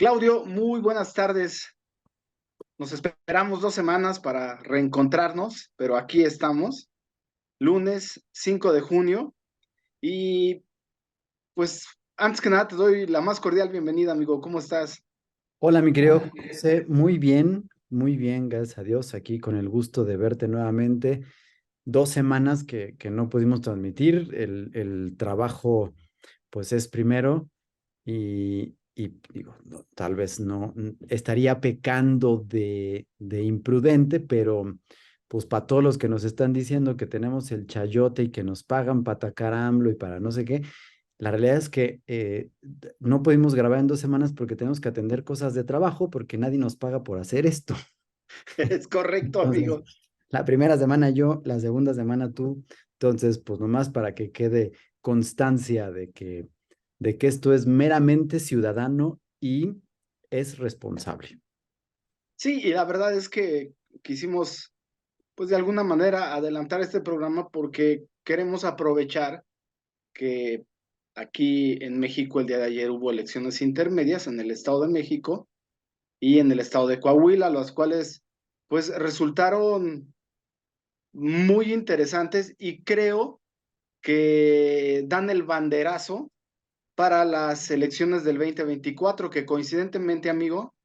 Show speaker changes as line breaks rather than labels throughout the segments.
Claudio, muy buenas tardes. Nos esperamos 2 semanas para reencontrarnos, pero aquí estamos, lunes 5 de junio. Y pues antes que nada te doy la más cordial bienvenida, amigo. ¿Cómo estás?
Hola, mi querido José, muy bien, gracias a Dios, aquí con el gusto de verte nuevamente. 2 semanas que no pudimos transmitir, el trabajo pues es primero y digo, tal vez no estaría pecando de imprudente, pero pues para todos los que nos están diciendo que tenemos el chayote y que nos pagan para atacar a AMLO y para no sé qué. La realidad es que no pudimos grabar en 2 semanas porque tenemos que atender cosas de trabajo porque nadie nos paga por hacer esto.
Es correcto,
Entonces,
amigo.
la primera semana yo, la segunda semana tú. Entonces, pues nomás para que quede constancia de que esto es meramente ciudadano y es responsable.
Sí, y la verdad es que quisimos, pues de alguna manera, adelantar este programa porque queremos aprovechar que aquí en México el día de ayer hubo elecciones intermedias en el Estado de México y en el estado de Coahuila, las cuales pues resultaron muy interesantes y creo que dan el banderazo para las elecciones del 2024, que coincidentemente, amigo,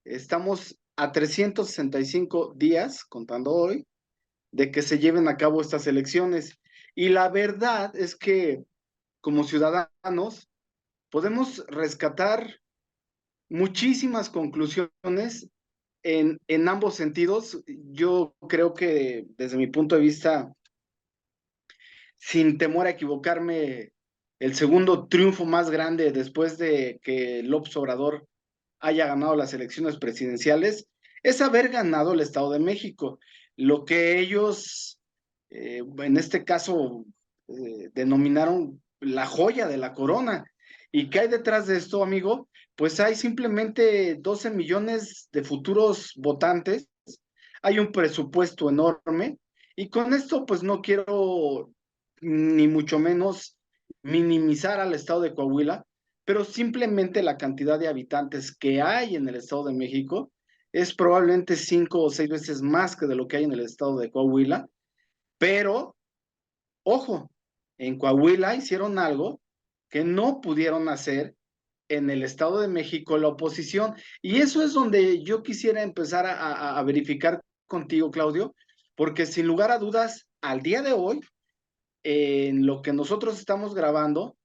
estamos a 365 días, contando hoy, de que se lleven a cabo estas elecciones. Y la verdad es que como ciudadanos podemos rescatar muchísimas conclusiones en ambos sentidos. Yo creo que desde mi punto de vista, sin temor a equivocarme, el segundo triunfo más grande después de que López Obrador haya ganado las elecciones presidenciales es haber ganado el Estado de México. Lo que ellos, en este caso, denominaron la joya de la corona. ¿Y qué hay detrás de esto, amigo? Pues hay simplemente 12 millones de futuros votantes, hay un presupuesto enorme y con esto pues no quiero ni mucho menos minimizar al estado de Coahuila, pero simplemente la cantidad de habitantes que hay en el Estado de México es probablemente 5 o 6 veces más que de lo que hay en el Estado de Coahuila, pero ojo, en Coahuila hicieron algo que no pudieron hacer en el Estado de México la oposición. Y eso es donde yo quisiera empezar a verificar contigo, Claudio, porque sin lugar a dudas, al día de hoy, en lo que nosotros estamos grabando,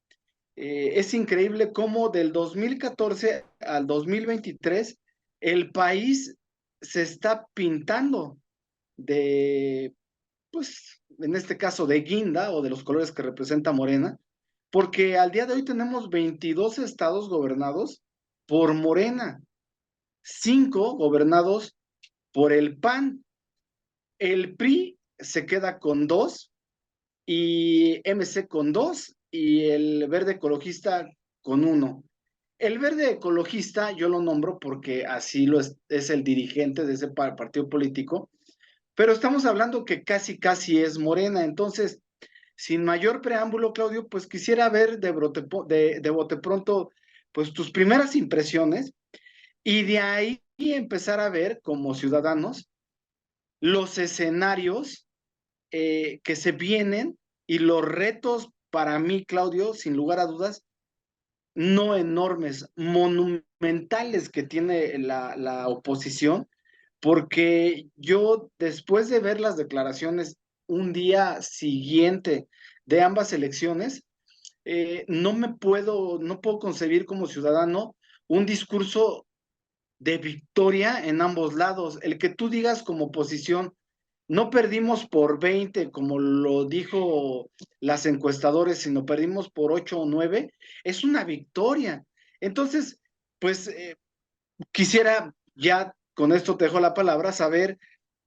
es increíble cómo del 2014 al 2023 el país se está pintando de, pues, en este caso de guinda o de los colores que representa Morena, porque al día de hoy tenemos 22 estados gobernados por Morena, 5 gobernados por el PAN. El PRI se queda con 2 y MC con 2 y el Verde Ecologista con 1. El Verde Ecologista yo lo nombro porque así es el dirigente de ese partido político, pero estamos hablando que casi casi es Morena. Entonces, sin mayor preámbulo, Claudio, pues quisiera ver de bote pronto pues tus primeras impresiones y de ahí empezar a ver como ciudadanos los escenarios que se vienen y los retos para mí, Claudio, sin lugar a dudas, no enormes, monumentales que tiene la oposición, porque yo después de ver las declaraciones un día siguiente de ambas elecciones, no puedo concebir como ciudadano un discurso de victoria en ambos lados. El que tú digas como oposición, no perdimos por 20, como lo dijo las encuestadores, sino perdimos por 8 o 9, es una victoria. Entonces, pues quisiera ya, con esto te dejo la palabra, saber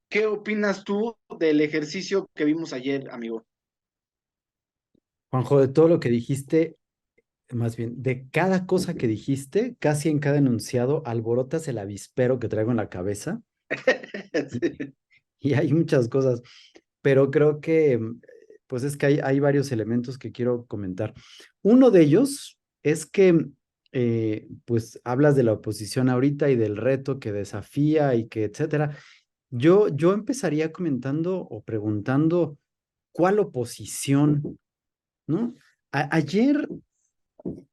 qué opinas tú del ejercicio que vimos ayer, amigo.
Juanjo, de todo lo que dijiste, más bien, de cada cosa que dijiste, casi en cada enunciado, alborotas el avispero que traigo en la cabeza
Sí.
y hay muchas cosas, pero creo que, pues es que hay varios elementos que quiero comentar. Uno de ellos es que pues hablas de la oposición ahorita y del reto que desafía y que etcétera. Yo empezaría comentando o preguntando, ¿cuál oposición? ¿No? Ayer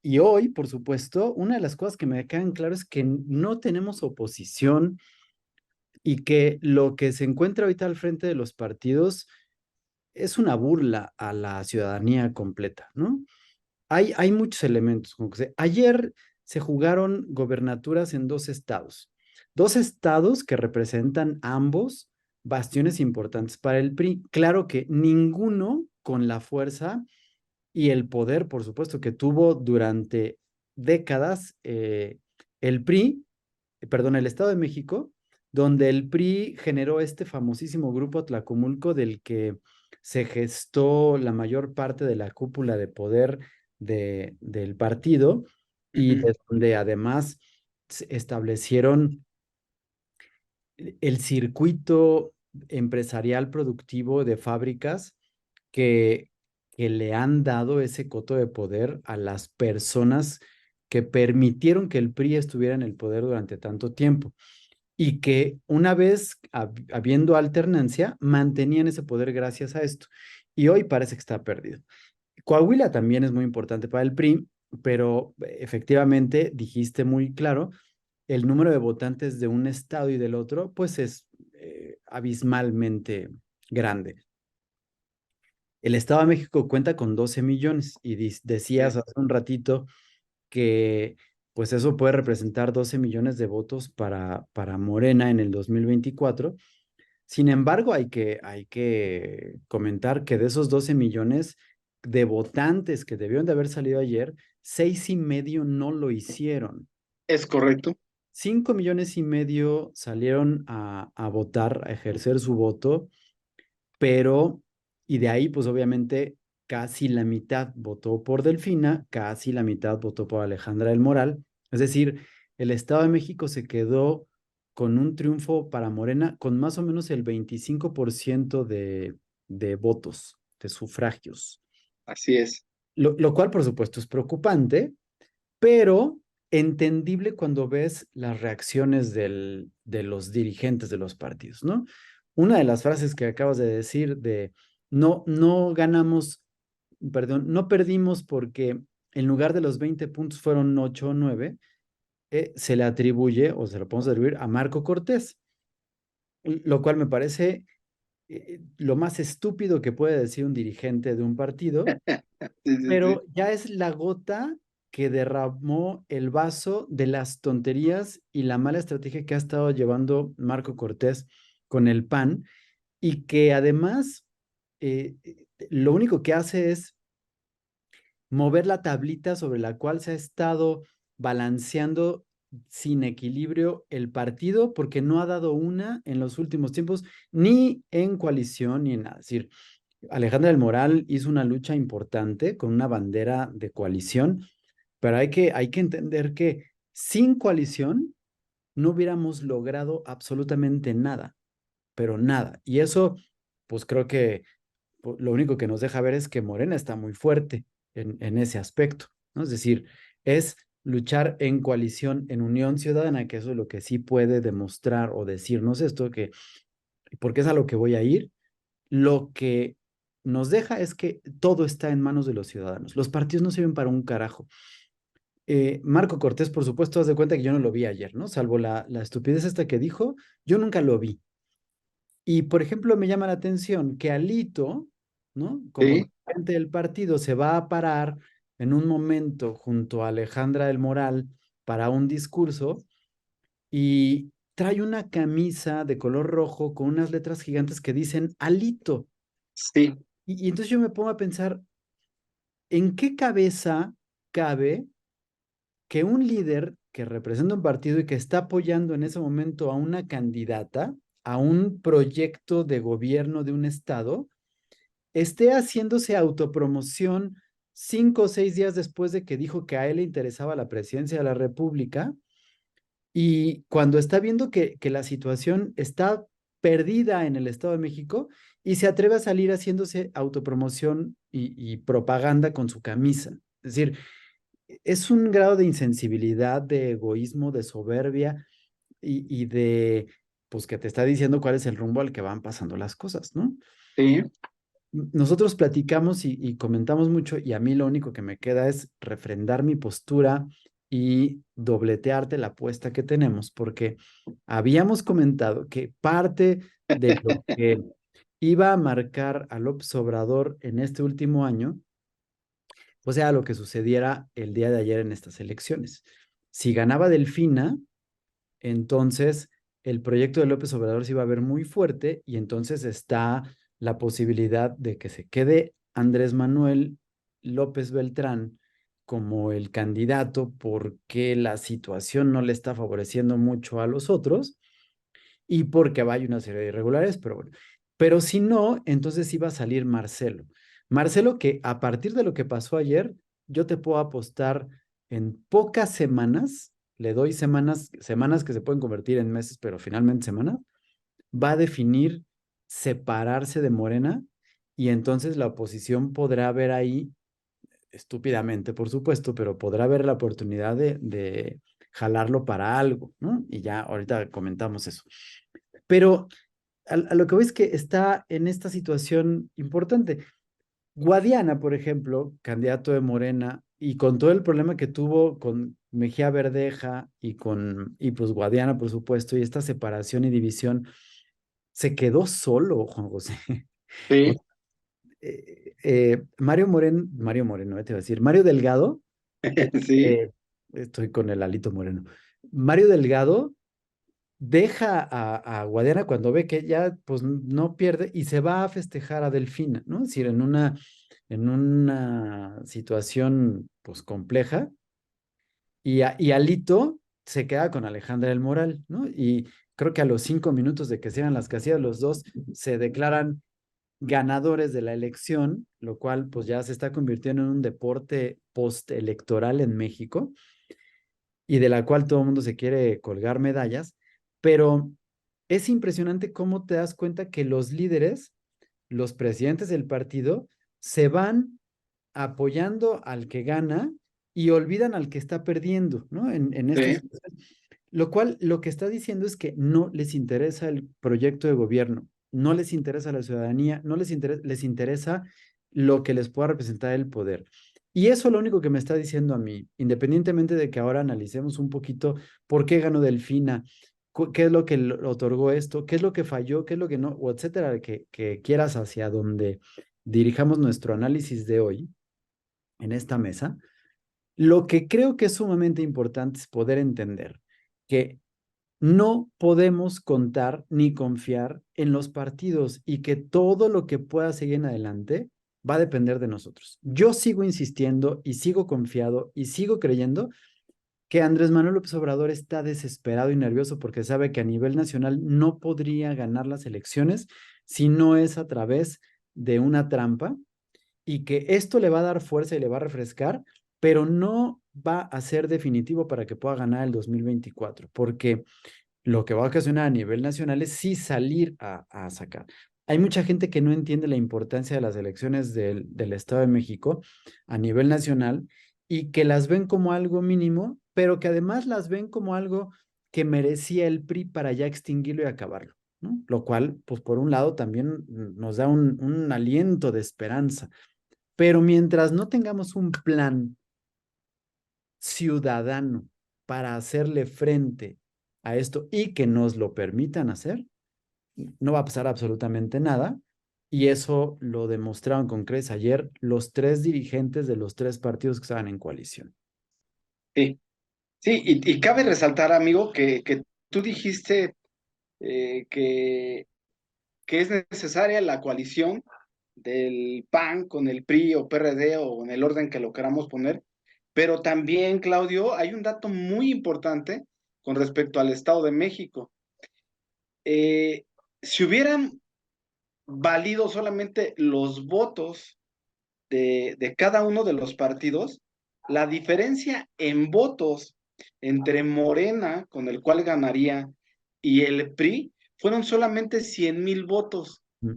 y hoy, por supuesto, una de las cosas que me quedan claro es que no tenemos oposición y que lo que se encuentra ahorita al frente de los partidos es una burla a la ciudadanía completa, ¿no? Hay muchos elementos. Ayer se jugaron gobernaturas en dos estados que representan ambos bastiones importantes para el PRI. Claro que ninguno con la fuerza y el poder, por supuesto, que tuvo durante décadas el PRI, perdón, el Estado de México, donde el PRI generó este famosísimo grupo Tlacomulco del que se gestó la mayor parte de la cúpula de poder del partido y
Ujú.
de donde además se establecieron el circuito empresarial productivo de fábricas que, que le han dado ese coto de poder a las personas que permitieron que el PRI estuviera en el poder durante tanto tiempo y que una vez habiendo alternancia, mantenían ese poder gracias a esto. Y hoy parece que está perdido. Coahuila también es muy importante para el PRI, pero efectivamente dijiste muy claro, el número de votantes de un estado y del otro, pues es abismalmente grande. El Estado de México cuenta con 12 millones y decías
Sí.
hace un ratito que pues eso puede representar 12 millones de votos para Morena en el 2024. Sin embargo, hay que comentar que de esos 12 millones de votantes que debieron de haber salido ayer, 6,5 no lo hicieron.
Es correcto.
5,5 millones salieron a votar, a ejercer su voto, pero, y de ahí, pues obviamente, casi la mitad votó por Delfina, casi la mitad votó por Alejandra del Moral. Es decir, el Estado de México se quedó con un triunfo para Morena con más o menos el 25% de votos, de sufragios.
Así es.
Lo cual, por supuesto, es preocupante, pero entendible cuando ves las reacciones de los dirigentes de los partidos, ¿no? Una de las frases que acabas de decir de no ganamos, perdón, no perdimos porque en lugar de los 20 puntos fueron 8 o 9, se le atribuye o se lo podemos atribuir a Marco Cortés, lo cual me parece lo más estúpido que puede decir un dirigente de un partido,
Sí, sí, sí.
pero ya es la gota que derramó el vaso de las tonterías y la mala estrategia que ha estado llevando Marco Cortés con el PAN y que además lo único que hace es mover la tablita sobre la cual se ha estado balanceando sin equilibrio el partido porque no ha dado una en los últimos tiempos, ni en coalición ni en nada. Es decir, Alejandra del Moral hizo una lucha importante con una bandera de coalición, pero hay que entender que sin coalición no hubiéramos logrado absolutamente nada, pero nada. Y eso, pues creo que lo único que nos deja ver es que Morena está muy fuerte en ese aspecto, ¿no? Es decir, es luchar en coalición, en unión ciudadana, que eso es lo que sí puede demostrar o decirnos esto, que porque es a lo que voy a ir, lo que nos deja es que todo está en manos de los ciudadanos. Los partidos no sirven para un carajo. Marco Cortés, por supuesto, haz de cuenta que yo no lo vi ayer, ¿no? Salvo la estupidez esta que dijo, yo nunca lo vi. Y, por ejemplo, me llama la atención que Alito, ¿no? Como
Sí.
dirigente del partido, se va a parar en un momento junto a Alejandra del Moral para un discurso y trae una camisa de color rojo con unas letras gigantes que dicen Alito.
Sí.
Y entonces yo me pongo a pensar, ¿en qué cabeza cabe que un líder que representa un partido y que está apoyando en ese momento a una candidata, a un proyecto de gobierno de un estado, esté haciéndose autopromoción 5 o 6 días después de que dijo que a él le interesaba la presidencia de la República y cuando está viendo que la situación está perdida en el Estado de México y se atreve a salir haciéndose autopromoción y propaganda con su camisa? Es decir, es un grado de insensibilidad, de egoísmo, de soberbia y de, pues que te está diciendo cuál es el rumbo al que van pasando las cosas, ¿no?
Sí,
Nosotros platicamos y comentamos mucho y a mí lo único que me queda es refrendar mi postura y dobletearte la apuesta que tenemos, porque habíamos comentado que parte de lo que iba a marcar a López Obrador en este último año, pues era lo que sucediera el día de ayer en estas elecciones. Si ganaba Delfina, entonces el proyecto de López Obrador se iba a ver muy fuerte y entonces está la posibilidad de que se quede Andrés Manuel López Beltrán como el candidato porque la situación no le está favoreciendo mucho a los otros y porque vaya una serie de irregulares, pero bueno. Pero si no, entonces iba a salir Marcelo. Marcelo que a partir de lo que pasó ayer, yo te puedo apostar en pocas semanas, le doy semanas, semanas que se pueden convertir en meses, pero finalmente semanas, va a definir separarse de Morena y entonces la oposición podrá ver ahí, estúpidamente por supuesto, pero podrá ver la oportunidad de jalarlo para algo, ¿no? Y ya ahorita comentamos eso. Pero a lo que voy es que está en esta situación importante. Guadiana, por ejemplo, candidato de Morena, y con todo el problema que tuvo con Mejía Verdeja y pues Guadiana, por supuesto, y esta separación y división, se quedó solo, Juan José. O-
sí,
Mario Moreno, te iba a decir, Mario Delgado,
sí,
eh, estoy con el Alito Moreno. Mario Delgado deja a Guadiana cuando ve que ya pues no pierde y se va a festejar a Delfina, ¿no? Es decir, en una situación pues compleja y Alito se queda con Alejandra del Moral, ¿no? Y creo que a los 5 minutos de que se las casillas, los dos se declaran ganadores de la elección, lo cual pues ya se está convirtiendo en un deporte postelectoral en México y de la cual todo el mundo se quiere colgar medallas, pero es impresionante cómo te das cuenta que los líderes, los presidentes del partido, se van apoyando al que gana y olvidan al que está perdiendo, ¿no? En esta
sí,
situación. Lo cual lo que está diciendo es que no les interesa el proyecto de gobierno, no les interesa la ciudadanía, no les interesa lo que les pueda representar el poder. Y eso lo único que me está diciendo a mí, independientemente de que ahora analicemos un poquito por qué ganó Delfina, qué es lo que otorgó esto, qué es lo que falló, qué es lo que no, o etcétera, que quieras hacia donde dirijamos nuestro análisis de hoy en esta mesa, lo que creo que es sumamente importante es poder entender que no podemos contar ni confiar en los partidos y que todo lo que pueda seguir en adelante va a depender de nosotros. Yo sigo insistiendo y sigo confiado y sigo creyendo que Andrés Manuel López Obrador está desesperado y nervioso porque sabe que a nivel nacional no podría ganar las elecciones si no es a través de una trampa y que esto le va a dar fuerza y le va a refrescar, pero no va a ser definitivo para que pueda ganar el 2024, porque lo que va a ocasionar a nivel nacional es sí salir a sacar. Hay mucha gente que no entiende la importancia de las elecciones del Estado de México a nivel nacional y que las ven como algo mínimo, pero que además las ven como algo que merecía el PRI para ya extinguirlo y acabarlo, ¿no? Lo cual, pues por un lado, también nos da un aliento de esperanza. Pero mientras no tengamos un plan ciudadano para hacerle frente a esto y que nos lo permitan hacer, no va a pasar absolutamente nada. Y eso lo demostraron con creces ayer los tres dirigentes de los tres partidos que estaban en coalición.
sí. Sí, y cabe resaltar, amigo, que tú dijiste que es necesaria la coalición del PAN con el PRI o PRD o en el orden que lo queramos poner, pero también, Claudio, hay un dato muy importante con respecto al Estado de México. Eh, si hubieran valido solamente los votos de cada uno de los partidos, la diferencia en votos entre Morena, con el cual ganaría, y el PRI, fueron solamente 100,000 votos.
Mm.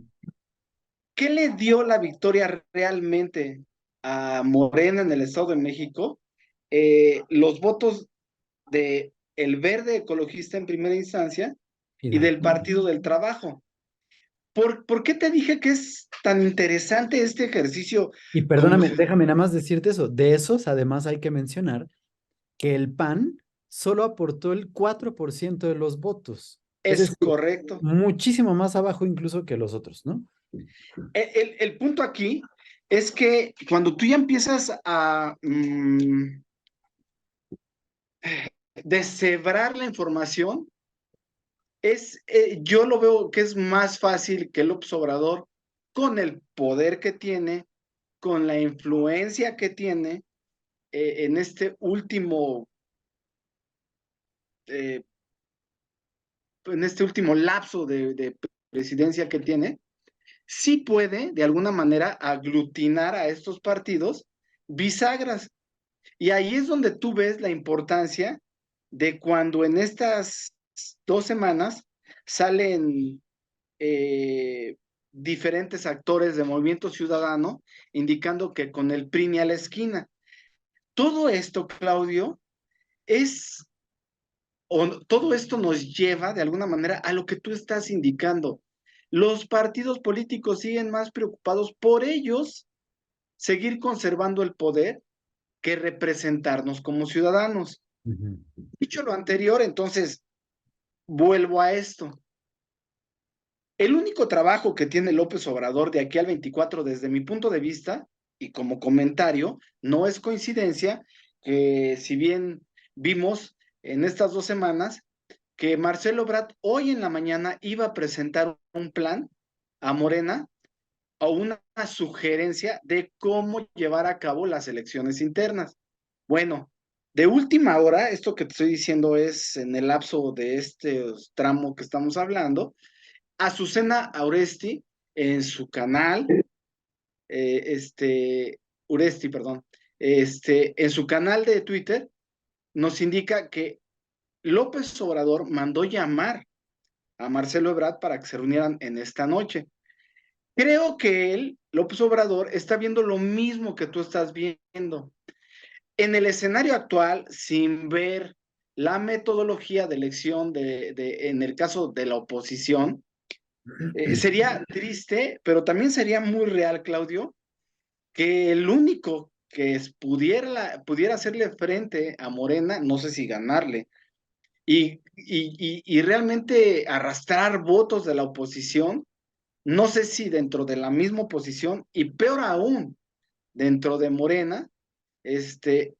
¿Qué le dio la victoria realmente a Morena en el Estado de México? los votos de el Verde Ecologista en primera instancia
Y
y
del
del Partido del Trabajo. ¿Por qué te dije que es tan interesante este ejercicio
Y
como
perdóname,
ciudadano?
déjame nada más decirte eso. De esos, además, hay que mencionar que el PAN solo aportó el 4% de los votos. Es
Es
decir,
correcto.
muchísimo más abajo incluso que los otros, ¿no?
El punto aquí es que cuando tú ya empiezas a deshebrar la información, yo lo veo que es más fácil que el Obrador, con el poder que tiene, con la influencia que tiene en este eh, último lapso de presidencia que tiene, sí puede de alguna manera aglutinar a estos partidos bisagras. Y ahí es donde tú ves la importancia de cuando en estas 2 semanas salen eh, diferentes actores de Movimiento Ciudadano indicando que con el PRI ni a la esquina. Todo esto, Claudio, es, todo esto nos lleva de alguna manera a lo que tú estás indicando. Los partidos políticos siguen más preocupados por ellos seguir conservando el poder que representarnos como ciudadanos.
Ujú,
Dicho lo anterior, entonces vuelvo a esto. El único trabajo que tiene López Obrador de aquí al 24, desde mi punto de vista, y como comentario, no es coincidencia que si bien vimos en estas 2 semanas que Marcelo Ebrard hoy en la mañana iba a presentar un plan a Morena o una sugerencia de cómo llevar a cabo las elecciones internas. Bueno, de última hora, esto que te estoy diciendo es en el lapso de este tramo que estamos hablando, Azucena Auresti en su canal, Uresti, perdón, en su canal de Twitter, nos indica que López Obrador mandó llamar a Marcelo Ebrard para que se reunieran en esta noche. Creo que él, López Obrador, está viendo lo mismo que tú estás viendo. En el escenario actual, sin ver la metodología de elección en el caso de la oposición, sería triste, pero también sería muy real, Claudio, que el único que pudiera hacerle frente a Morena, no sé si ganarle, y realmente arrastrar votos de la oposición, no sé si dentro de la misma oposición, y peor aún, dentro de Morena, este,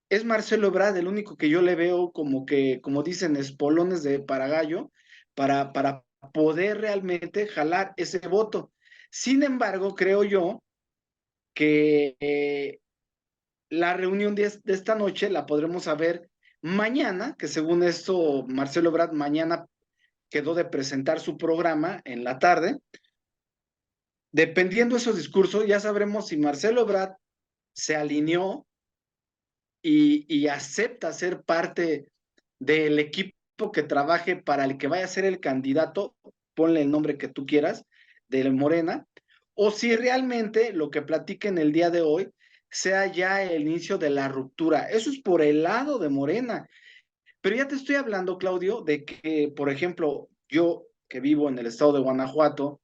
es Marcelo Ebrard el único que yo le veo como que, como dicen, espolones de paragallo para poder realmente jalar ese voto. Sin embargo, creo yo que la reunión de esta noche la podremos saber mañana, que según esto, Marcelo Ebrard mañana quedó de presentar su programa en la tarde. Dependiendo de esos discursos, ya sabremos si Marcelo Ebrard se alineó y acepta ser parte del equipo que trabaje para el que vaya a ser el candidato, ponle el nombre que tú quieras, de Morena, o si realmente lo que platiquen el día de hoy sea ya el inicio de la ruptura. Eso es por el lado de Morena. Pero ya te estoy hablando, Claudio, de que, por ejemplo, yo que vivo en el estado de Guanajuato,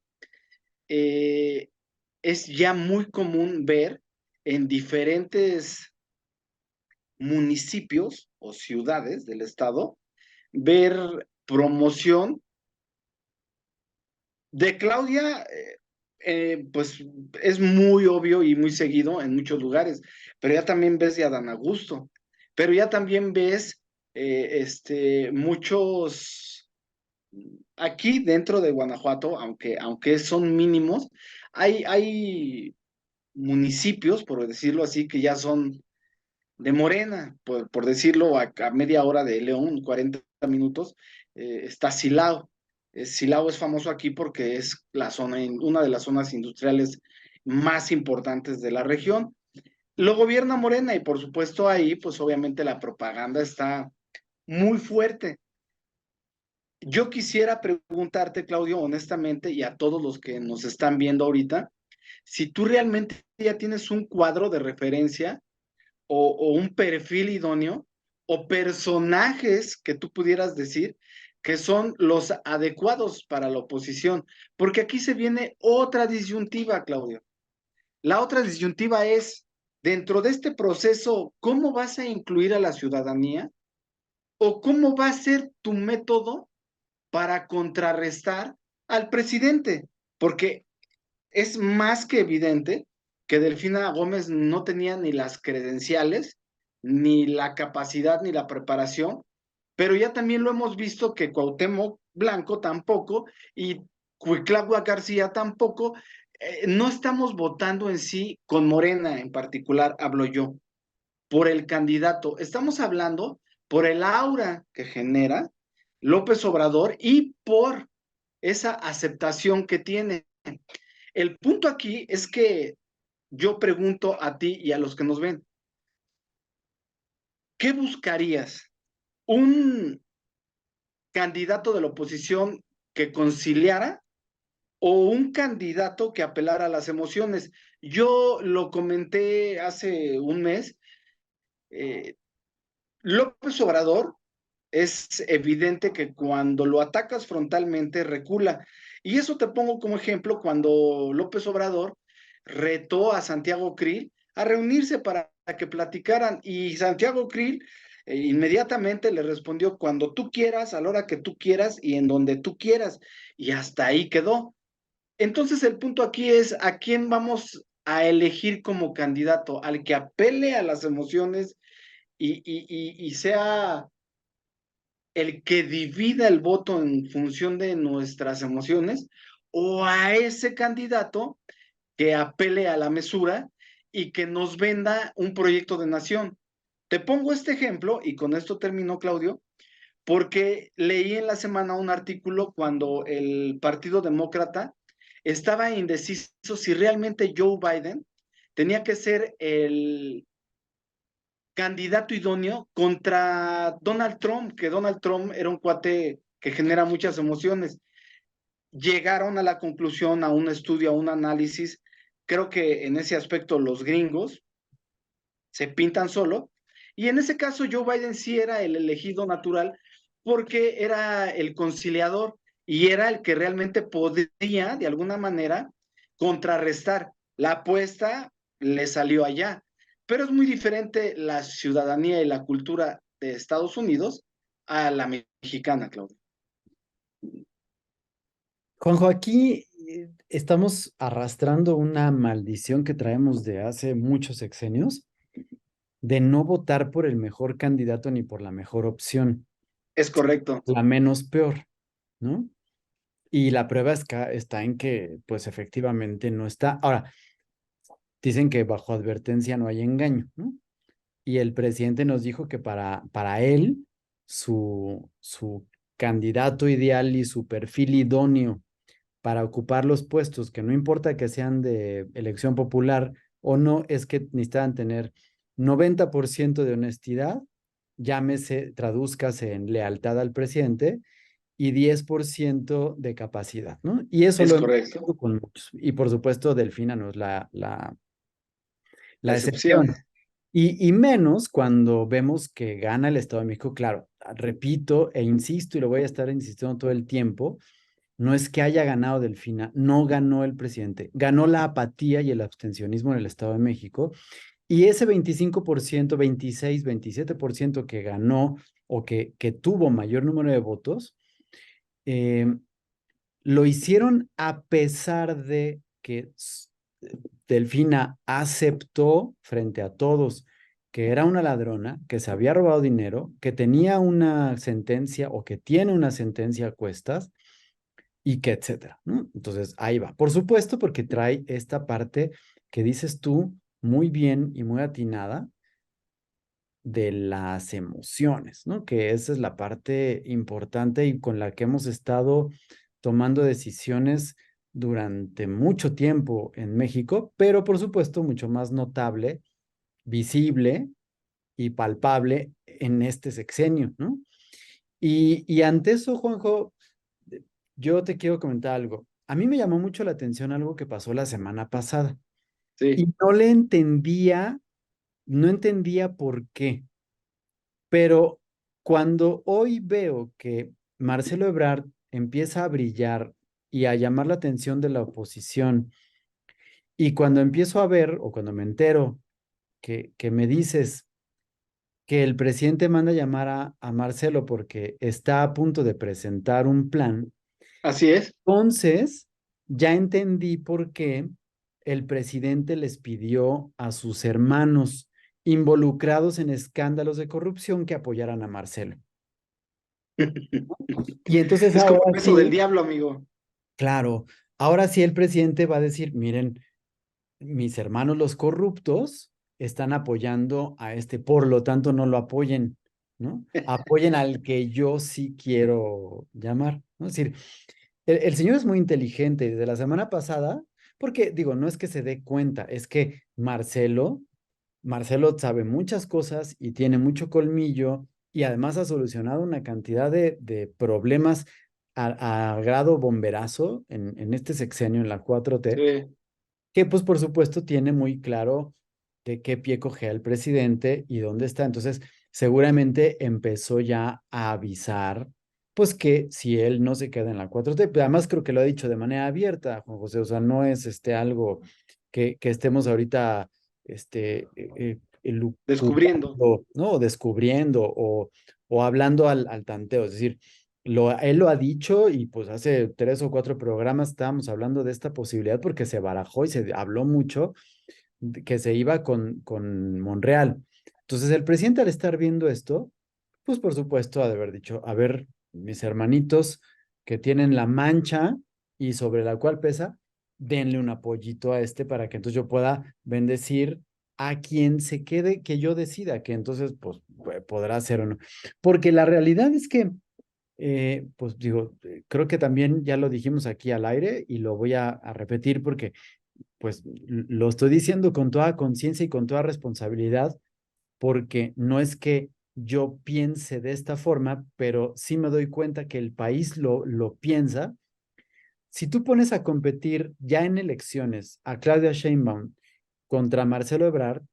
eh, es ya muy común ver en diferentes municipios o ciudades del estado, ver promoción de Claudia, pues es muy obvio y muy seguido en muchos lugares, pero ya también ves de Adán Augusto, pero ya también ves muchos, aquí dentro de Guanajuato, aunque son mínimos, hay municipios, por decirlo así, que ya son de Morena, por decirlo, a media hora de León, 40 minutos, está Silao. Silao es famoso aquí porque es una de las zonas industriales más importantes de la región. Lo gobierna Morena y por supuesto ahí, pues obviamente la propaganda está muy fuerte. Yo quisiera preguntarte, Claudio, honestamente, y a todos los que nos están viendo ahorita, si tú realmente ya tienes un cuadro de referencia o un perfil idóneo o personajes que tú pudieras decir que son los adecuados para la oposición, porque aquí se viene otra disyuntiva, Claudio. La otra disyuntiva es, dentro de este proceso, ¿cómo vas a incluir a la ciudadanía o cómo va a ser tu método para contrarrestar al presidente? Porque es más que evidente que Delfina Gómez no tenía ni las credenciales, ni la capacidad, ni la preparación, pero ya también lo hemos visto que Cuauhtémoc Blanco tampoco y Cuitlagua García tampoco. No estamos votando en sí con Morena en particular, hablo yo, por el candidato, estamos hablando por el aura que genera López Obrador y por esa aceptación que tiene. El punto aquí es que yo pregunto a ti y a los que nos ven, ¿qué buscarías? ¿Un candidato de la oposición que conciliara o un candidato que apelara a las emociones? Yo lo comenté hace un mes, eh, López Obrador es evidente que cuando lo atacas frontalmente recula. Y eso te pongo como ejemplo cuando López Obrador retó a Santiago Krill a reunirse para que platicaran y Santiago Krill inmediatamente le respondió cuando tú quieras, a la hora que tú quieras y en donde tú quieras. Y hasta ahí quedó. Entonces el punto aquí es a quién vamos a elegir como candidato, al que apele a las emociones y sea el que divida el voto en función de nuestras emociones o a ese candidato que apele a la mesura y que nos venda un proyecto de nación. Te pongo este ejemplo y con esto termino, Claudio, porque leí en la semana un artículo cuando el Partido Demócrata estaba indeciso si realmente Joe Biden tenía que ser el candidato idóneo contra Donald Trump, que Donald Trump era un cuate que genera muchas emociones. Llegaron a la conclusión, a un estudio, a un análisis, creo que en ese aspecto los gringos se pintan solo, y en ese caso Joe Biden sí era el elegido natural porque era el conciliador y era el que realmente podía, de alguna manera, contrarrestar. La apuesta le salió allá, pero es muy diferente la ciudadanía y la cultura de Estados Unidos a la mexicana, Claudia.
Juanjo, aquí estamos arrastrando una maldición que traemos de hace muchos sexenios de no votar por el mejor candidato ni por la mejor opción,
Es correcto,
la menos peor, ¿no? Y la prueba está en que, pues efectivamente no está. Ahora, dicen que bajo advertencia no hay engaño, ¿no? Y el presidente nos dijo que para él, su candidato ideal y su perfil idóneo para ocupar los puestos, que no importa que sean de elección popular o no, es que necesitan tener 90% de honestidad, llámese, tradúzcase en lealtad al presidente, y 10% de capacidad, ¿no? Y eso
es
lo hemos
correcto.
visto con muchos. Y por supuesto, Delfina no es
La
la
excepción.
excepción. Y menos cuando vemos que gana el Estado de México, claro, repito e insisto y lo voy a estar insistiendo todo el tiempo, no es que haya ganado Delfina, no ganó el presidente, ganó la apatía y el abstencionismo en el Estado de México. Y ese 25%, 26, 27% que ganó o que tuvo mayor número de votos, eh, lo hicieron a pesar de que Delfina aceptó frente a todos que era una ladrona, que se había robado dinero, que tenía una sentencia o que tiene una sentencia a cuestas y que etcétera, ¿no? Entonces, ahí va. Por supuesto, porque trae esta parte que dices tú muy bien y muy atinada de las emociones, ¿no? Que esa es la parte importante y con la que hemos estado tomando decisiones durante mucho tiempo en México, pero por supuesto mucho más notable, visible y palpable en este sexenio, ¿no? Y ante eso, Juanjo, yo te quiero comentar algo. A mí me llamó mucho la atención algo que pasó la semana pasada
Sí,
y no le entendía no entendía por qué, pero cuando hoy veo que Marcelo Ebrard empieza a brillar y a llamar la atención de la oposición, y cuando empiezo a ver o cuando me entero que me dices que el presidente manda llamar a Marcelo porque está a punto de presentar un plan,
Así es.
entonces ya entendí por qué el presidente les pidió a sus hermanos involucrados en escándalos de corrupción que apoyaran a Marcelo. Y entonces
Es como
ahora
el beso del
sí,
diablo, amigo.
claro, ahora sí el presidente va a decir, miren, mis hermanos los corruptos están apoyando a este, por lo tanto no lo apoyen, ¿no? Apoyen al que yo sí quiero llamar, ¿no? Es decir, el señor es muy inteligente desde la semana pasada, porque digo, no es que se dé cuenta, es que Marcelo sabe muchas cosas y tiene mucho colmillo y además ha solucionado una cantidad de problemas a grado bomberazo en este sexenio, en la 4T,
Sí.
que pues por supuesto tiene muy claro de qué pie cojea el presidente y dónde está. Entonces, seguramente empezó ya a avisar, pues que si él no se queda en la 4T, pero además creo que lo ha dicho de manera abierta, Juan José, o sea, no es algo que estemos ahorita
Descubriendo.
elucubrando, ¿no? O descubriendo o hablando al tanteo, es decir, él lo ha dicho y pues hace 3 o 4 programas estábamos hablando de esta posibilidad porque se barajó y se habló mucho que se iba con Monreal. Entonces el presidente al estar viendo esto, pues por supuesto ha de haber dicho, a ver, mis hermanitos que tienen la mancha y sobre la cual pesa, denle un apoyito a este para que entonces yo pueda bendecir a quien se quede, que yo decida, que entonces pues podrá ser o no. Porque la realidad es que pues digo, creo que también ya lo dijimos aquí al aire y lo voy a repetir porque pues lo estoy diciendo con toda conciencia y con toda responsabilidad porque no es que yo piense de esta forma, pero sí me doy cuenta que el país lo piensa. Si tú pones a competir ya en elecciones a Claudia Sheinbaum contra Marcelo Ebrard,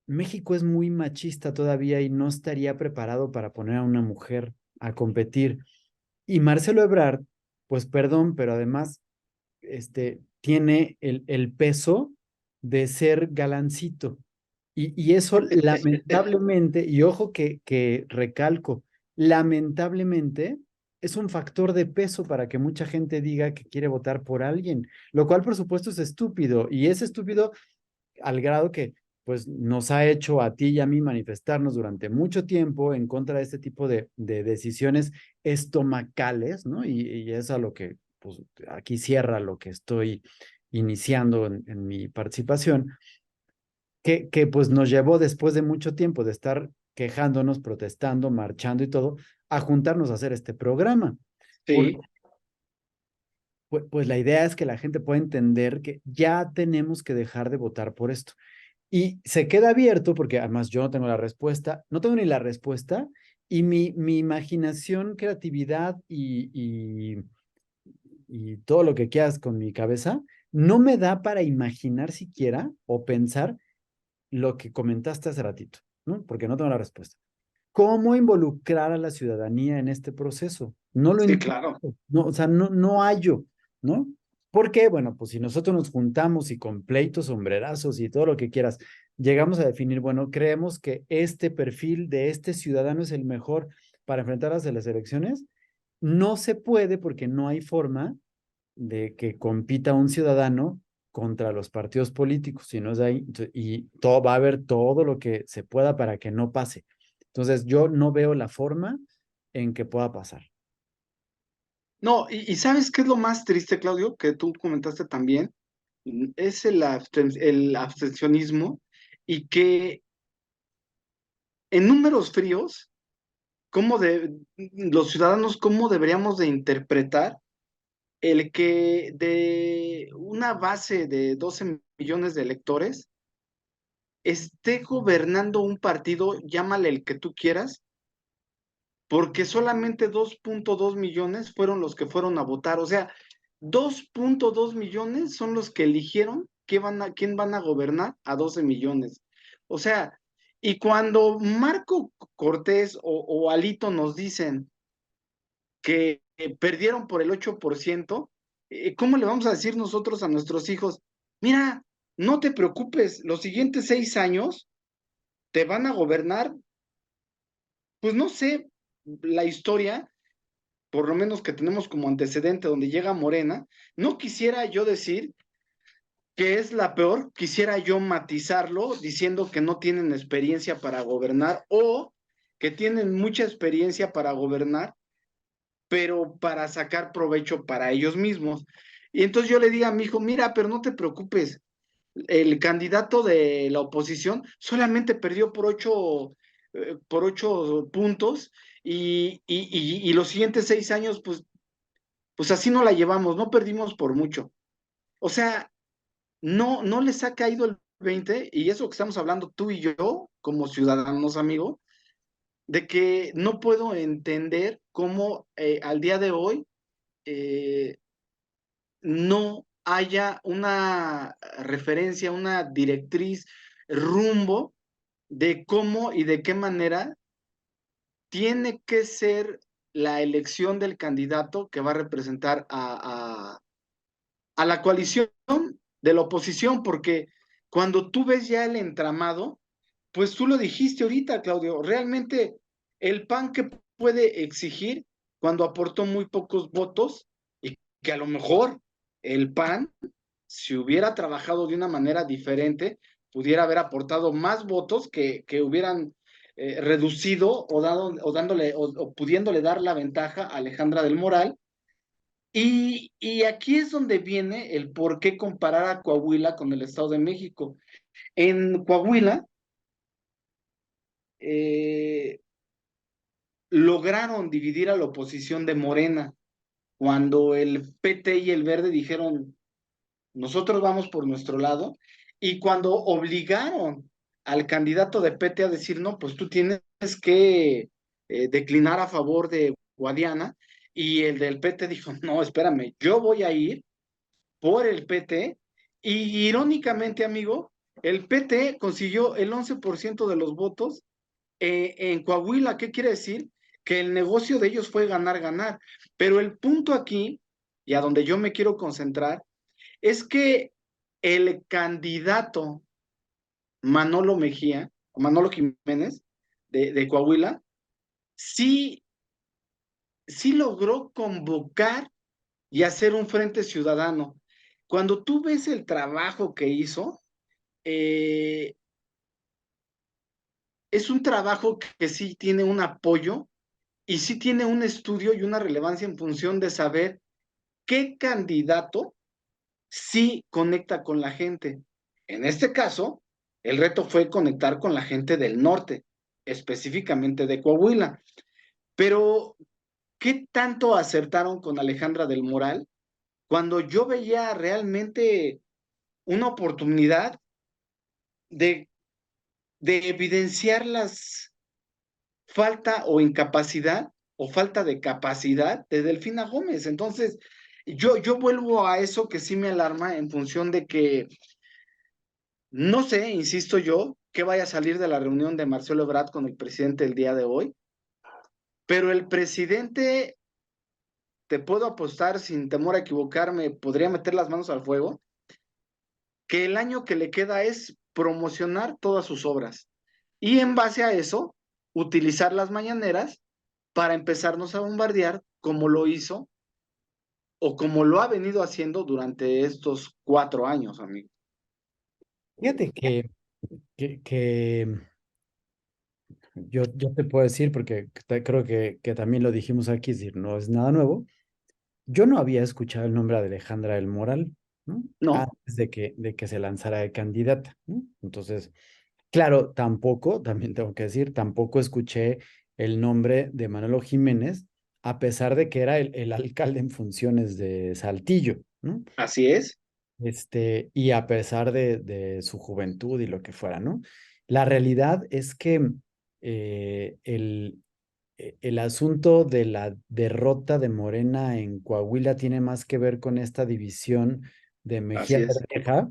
México es muy machista todavía y no estaría preparado para poner a una mujer a competir. Y Marcelo Ebrard, pues perdón, pero además tiene el peso de ser galancito. Y eso lamentablemente, y ojo que recalco, lamentablemente es un factor de peso para que mucha gente diga que quiere votar por alguien, lo cual por supuesto es estúpido, y es estúpido al grado que pues nos ha hecho a ti y a mí manifestarnos durante mucho tiempo en contra de este tipo de decisiones estomacales, ¿no? Y es a lo que, pues aquí cierra lo que estoy iniciando en mi participación, que pues nos llevó después de mucho tiempo de estar quejándonos, protestando, marchando y todo, a juntarnos a hacer este programa. Porque
Sí.
pues la idea es que la gente pueda entender que ya tenemos que dejar de votar por esto. Y se queda abierto porque además yo no tengo la respuesta, no tengo ni la respuesta y mi imaginación, creatividad y todo lo que quieras con mi cabeza no me da para imaginar siquiera o pensar lo que comentaste hace ratito, ¿no? Porque no tengo la respuesta. ¿Cómo involucrar a la ciudadanía en este proceso? No lo
Sí,
entiendo,
claro.
no, o sea, no hallo, ¿no? ¿Por qué? Bueno, pues si nosotros nos juntamos y con pleitos, sombrerazos y todo lo que quieras, llegamos a definir, bueno, creemos que este perfil de este ciudadano es el mejor para enfrentarse a las elecciones, no se puede porque no hay forma de que compita un ciudadano contra los partidos políticos, si no es ahí, y todo, va a haber todo lo que se pueda para que no pase. Entonces, yo no veo la forma en que pueda pasar.
No, y ¿sabes qué es lo más triste, Claudio? Que tú comentaste también, es el abstencionismo y que en números fríos, los ciudadanos, cómo deberíamos de interpretar el que de una base de 12 millones de electores esté gobernando un partido, llámale el que tú quieras, porque solamente 2.2 millones fueron los que fueron a votar. O sea, 2.2 millones son los que eligieron quién van a gobernar a 12 millones. O sea, y cuando Marco Cortés o Alito nos dicen que perdieron por el 8%, ¿cómo le vamos a decir nosotros a nuestros hijos? Mira, no te preocupes, los siguientes 6 años te van a gobernar, pues no sé, la historia, por lo menos que tenemos como antecedente donde llega Morena, no quisiera yo decir que es la peor, quisiera yo matizarlo diciendo que no tienen experiencia para gobernar o que tienen mucha experiencia para gobernar, pero para sacar provecho para ellos mismos. Y entonces yo le digo a mi hijo, mira, pero no te preocupes, el candidato de la oposición solamente perdió por 8 puntos y los siguientes 6 años, pues así no la llevamos, no perdimos por mucho. O sea, no les ha caído el 20 y eso que estamos hablando tú y yo, como ciudadanos, amigo, de que no puedo entender cómo al día de hoy eh, no haya una referencia, una directriz, rumbo de cómo y de qué manera tiene que ser la elección del candidato que va a representar a la coalición de la oposición, porque cuando tú ves ya el entramado, pues tú lo dijiste ahorita, Claudio, realmente el PAN que puede exigir cuando aportó muy pocos votos y que a lo mejor el PAN, si hubiera trabajado de una manera diferente, pudiera haber aportado más votos que hubieran reducido o dándole o pudiéndole dar la ventaja a Alejandra del Moral y aquí es donde viene el por qué comparar a Coahuila con el Estado de México. En Coahuila eh, lograron dividir a la oposición de Morena cuando el PT y el Verde dijeron, nosotros vamos por nuestro lado, y cuando obligaron al candidato de PT a decir, no, pues tú tienes que declinar a favor de Guadiana, y el del PT dijo, no, espérame, yo voy a ir por el PT y irónicamente, amigo, el PT consiguió el 11% de los votos en Coahuila. ¿Qué quiere decir? Que el negocio de ellos fue ganar, ganar. Pero el punto aquí, y a donde yo me quiero concentrar, es que el candidato Manolo Mejía, Manolo Jiménez, de Coahuila, sí, sí logró convocar y hacer un frente ciudadano. Cuando tú ves el trabajo que hizo, eh, es un trabajo que sí tiene un apoyo y sí tiene un estudio y una relevancia en función de saber qué candidato sí conecta con la gente. En este caso, el reto fue conectar con la gente del norte, específicamente de Coahuila. Pero, ¿qué tanto acertaron con Alejandra del Moral cuando yo veía realmente una oportunidad de, de evidenciar las falta o incapacidad o falta de capacidad de Delfina Gómez? Entonces, yo vuelvo a eso que sí me alarma en función de que no sé, insisto yo, qué vaya a salir de la reunión de Marcelo Ebrard con el presidente el día de hoy, pero el presidente, te puedo apostar sin temor a equivocarme, podría meter las manos al fuego, que el año que le queda es promocionar todas sus obras y en base a eso, utilizar las mañaneras para empezarnos a bombardear como lo hizo o como lo ha venido haciendo durante estos 4 años, amigo.
Fíjate que yo te puedo decir, porque creo que también lo dijimos aquí, es decir, no es nada nuevo. Yo no había escuchado el nombre de Alejandra del Moral, ¿no?
No,
Antes de que se lanzara de candidata, ¿no? Entonces, claro, tampoco, también tengo que decir, tampoco escuché el nombre de Manolo Jiménez, a pesar de que era el alcalde en funciones de Saltillo, ¿no?
así es,
Y a pesar de su juventud y lo que fuera, ¿no? La realidad es que el asunto de la derrota de Morena en Coahuila tiene más que ver con esta división de Mejía
así es.
Verdeja,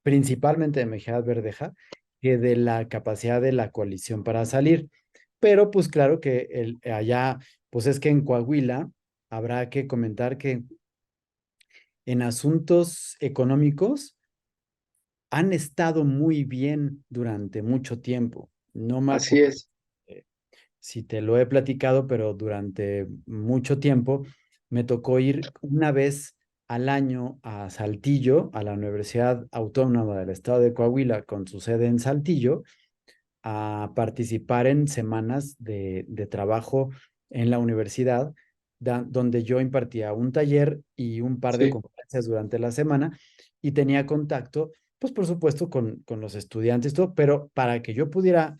principalmente de Mejía Verdeja, que de la capacidad de la coalición para salir. Pero pues claro que allá, pues es que en Coahuila habrá que comentar que en asuntos económicos han estado muy bien durante mucho tiempo. No me
Así
acuerdo
es,
si te lo he platicado, pero durante mucho tiempo me tocó ir una vez al año a Saltillo, a la Universidad Autónoma del Estado de Coahuila, con su sede en Saltillo, a participar en semanas de trabajo en la universidad, donde yo impartía un taller y un par de
sí,
conferencias durante la semana y tenía contacto, pues por supuesto, con los estudiantes, todo, pero para que yo pudiera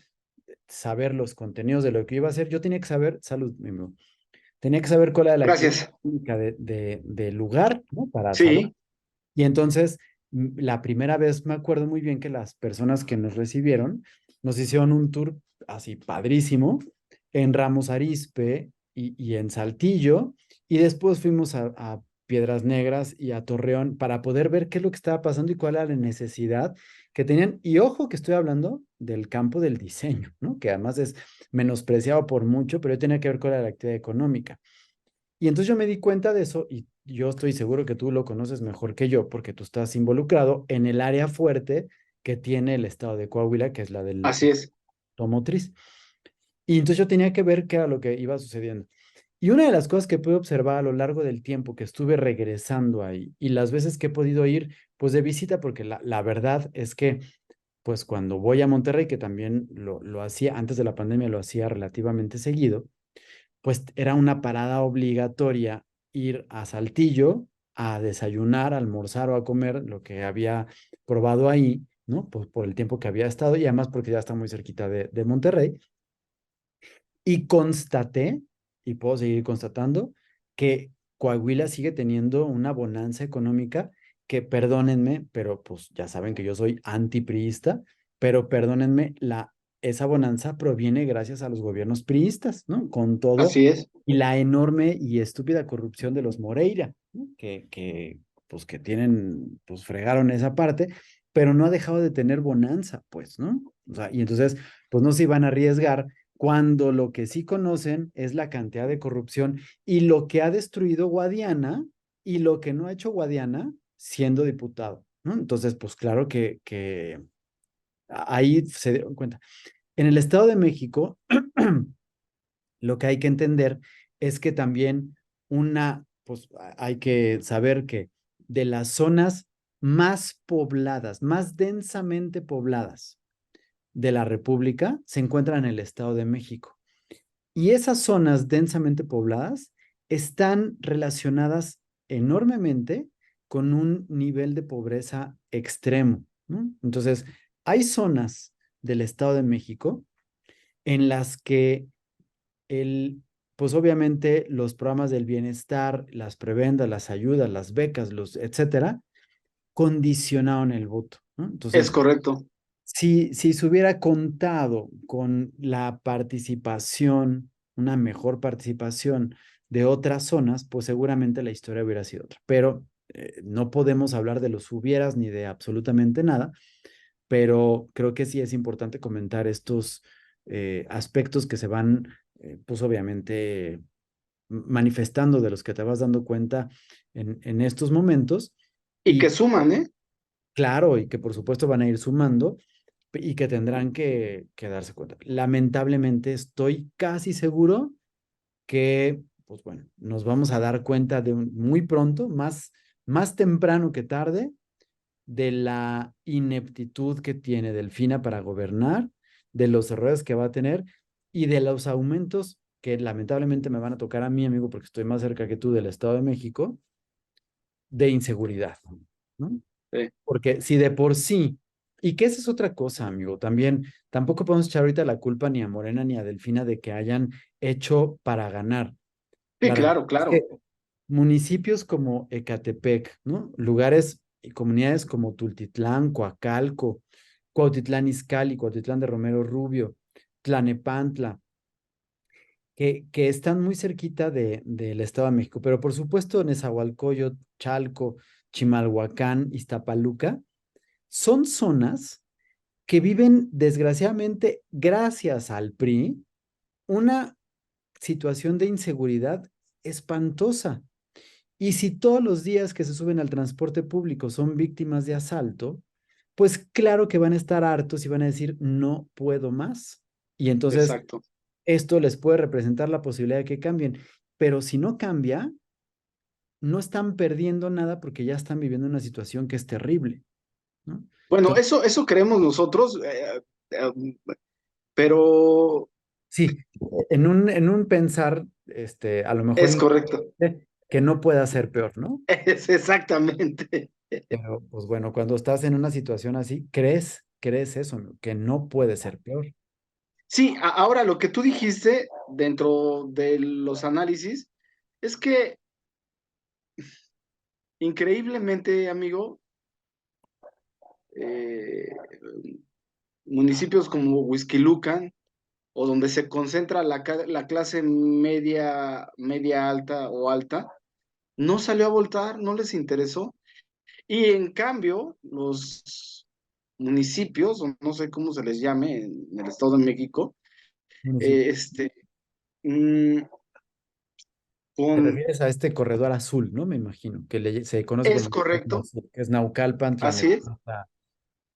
saber los contenidos de lo que iba a hacer, yo tenía que saber, salud, mi amigo, tenía que saber cuál era la actividad
gracias.
económica del lugar, ¿no? Para saber.
Sí,
Y entonces, la primera vez me acuerdo muy bien que las personas que nos recibieron nos hicieron un tour así padrísimo en Ramos Arizpe y en Saltillo, y después fuimos a Piedras Negras y a Torreón para poder ver qué es lo que estaba pasando y cuál era la necesidad que tenían. Y ojo que estoy hablando del campo del diseño, ¿no? Que además es menospreciado por mucho, pero tiene que ver con la actividad económica. Y entonces yo me di cuenta de eso y yo estoy seguro que tú lo conoces mejor que yo porque tú estás involucrado en el área fuerte que tiene el estado de Coahuila, que es la del
así es.
automotriz. Y entonces yo tenía que ver qué era lo que iba sucediendo. Y una de las cosas que pude observar a lo largo del tiempo que estuve regresando ahí y las veces que he podido ir, pues de visita, porque la verdad es que, pues cuando voy a Monterrey, que también lo hacía antes de la pandemia, lo hacía relativamente seguido, pues era una parada obligatoria ir a Saltillo a desayunar, a almorzar o a comer lo que había probado ahí, ¿no? Pues por el tiempo que había estado y además porque ya está muy cerquita de Monterrey. Y constaté, y puedo seguir constatando, que Coahuila sigue teniendo una bonanza económica que, perdónenme, pero pues ya saben que yo soy antipriista, pero perdónenme, esa bonanza proviene gracias a los gobiernos priistas, ¿no? Con todo
Así es.
y la enorme y estúpida corrupción de los Moreira, ¿no? Pues que tienen, pues fregaron esa parte, pero no ha dejado de tener bonanza, pues, ¿no? O sea, y entonces, pues no se iban a arriesgar cuando lo que sí conocen es la cantidad de corrupción y lo que ha destruido Guadiana y lo que no ha hecho Guadiana siendo diputado, ¿no? Entonces, pues claro que ahí se dieron cuenta. En el Estado de México, lo que hay que entender es que también pues hay que saber que de las zonas más pobladas, más densamente pobladas de la República, se encuentran en el Estado de México. Y esas zonas densamente pobladas están relacionadas enormemente con un nivel de pobreza extremo, ¿no? Entonces, hay zonas del Estado de México en las que pues obviamente los programas del bienestar, las prebendas, las ayudas, las becas, etcétera, condicionaron el voto, ¿no?
Es
Entonces,
correcto.
si se hubiera contado con la participación, una mejor participación de otras zonas, pues seguramente la historia hubiera sido otra. Pero no podemos hablar de los hubieras ni de absolutamente nada, pero creo que sí es importante comentar estos aspectos que se van, pues obviamente, manifestando de los que te vas dando cuenta en estos momentos.
Y
Y
que suman, ¿eh?
claro, y que por supuesto van a ir sumando y que tendrán que darse cuenta. Lamentablemente estoy casi seguro que, pues bueno, nos vamos a dar cuenta muy pronto, más temprano que tarde, de la ineptitud que tiene Delfina para gobernar, de los errores que va a tener y de los aumentos que lamentablemente me van a tocar a mí, amigo, porque estoy más cerca que tú del Estado de México, de inseguridad, ¿no?
Sí.
Porque si de por sí, y que esa es otra cosa, amigo, también tampoco podemos echar ahorita la culpa ni a Morena ni a Delfina de que hayan hecho para ganar.
Sí,
La realidad
claro,
es que
claro.
municipios como Ecatepec, ¿no? Lugares y comunidades como Tultitlán, Coacalco, Cuautitlán Izcalli, Cuautitlán de Romero Rubio, Tlanepantla, que están muy cerquita del Estado de México, pero por supuesto Nezahualcóyotl, Chalco, Chimalhuacán, Iztapaluca, son zonas que viven, desgraciadamente, gracias al PRI, una situación de inseguridad espantosa. Y si todos los días que se suben al transporte público son víctimas de asalto, pues claro que van a estar hartos y van a decir, no puedo más. Y entonces
Exacto.
esto les puede representar la posibilidad de que cambien. Pero si no cambia, no están perdiendo nada porque ya están viviendo una situación que es terrible, ¿no?
Bueno,
Entonces,
eso creemos nosotros, pero
sí, en un pensar, a lo mejor
es correcto.
inconsciente, que no pueda ser peor, ¿no?
Es exactamente.
Pero, pues bueno, cuando estás en una situación así, crees eso, ¿no? Que no puede ser peor.
Sí, ahora lo que tú dijiste dentro de los análisis es que increíblemente, amigo, eh, municipios como Huixquilucan, o donde se concentra la clase media alta o alta, no salió a votar, no les interesó. Y en cambio, los municipios, o no sé cómo se les llame en el Estado de México,
Municipio.
eh, este, mm,
Te
con,
refieres a este corredor azul, ¿no? Me imagino, que se conoce
es
como el corredor
correcto,
azul, que es Naucalpan,
así es,
Tlanepantla.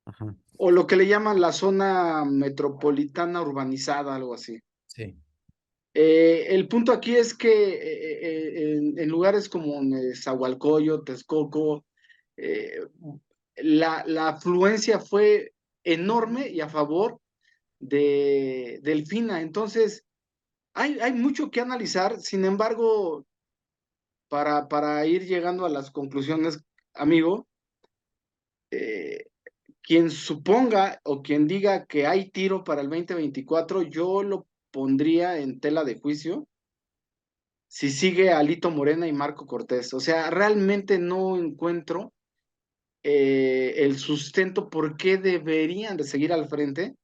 Ajá,
o lo que le llaman la zona metropolitana urbanizada, algo así.
sí.
El punto aquí es que en lugares como Zahualcoyo, Texcoco, eh, la afluencia fue enorme y a favor de Delfina. Entonces, hay mucho que analizar. Sin embargo, para ir llegando a las conclusiones, amigo, eh, quien suponga o quien diga que hay tiro para el 2024, yo lo pondría en tela de juicio si sigue Alito Morena y Marco Cortés. O sea, realmente no encuentro el sustento por qué deberían de seguir al frente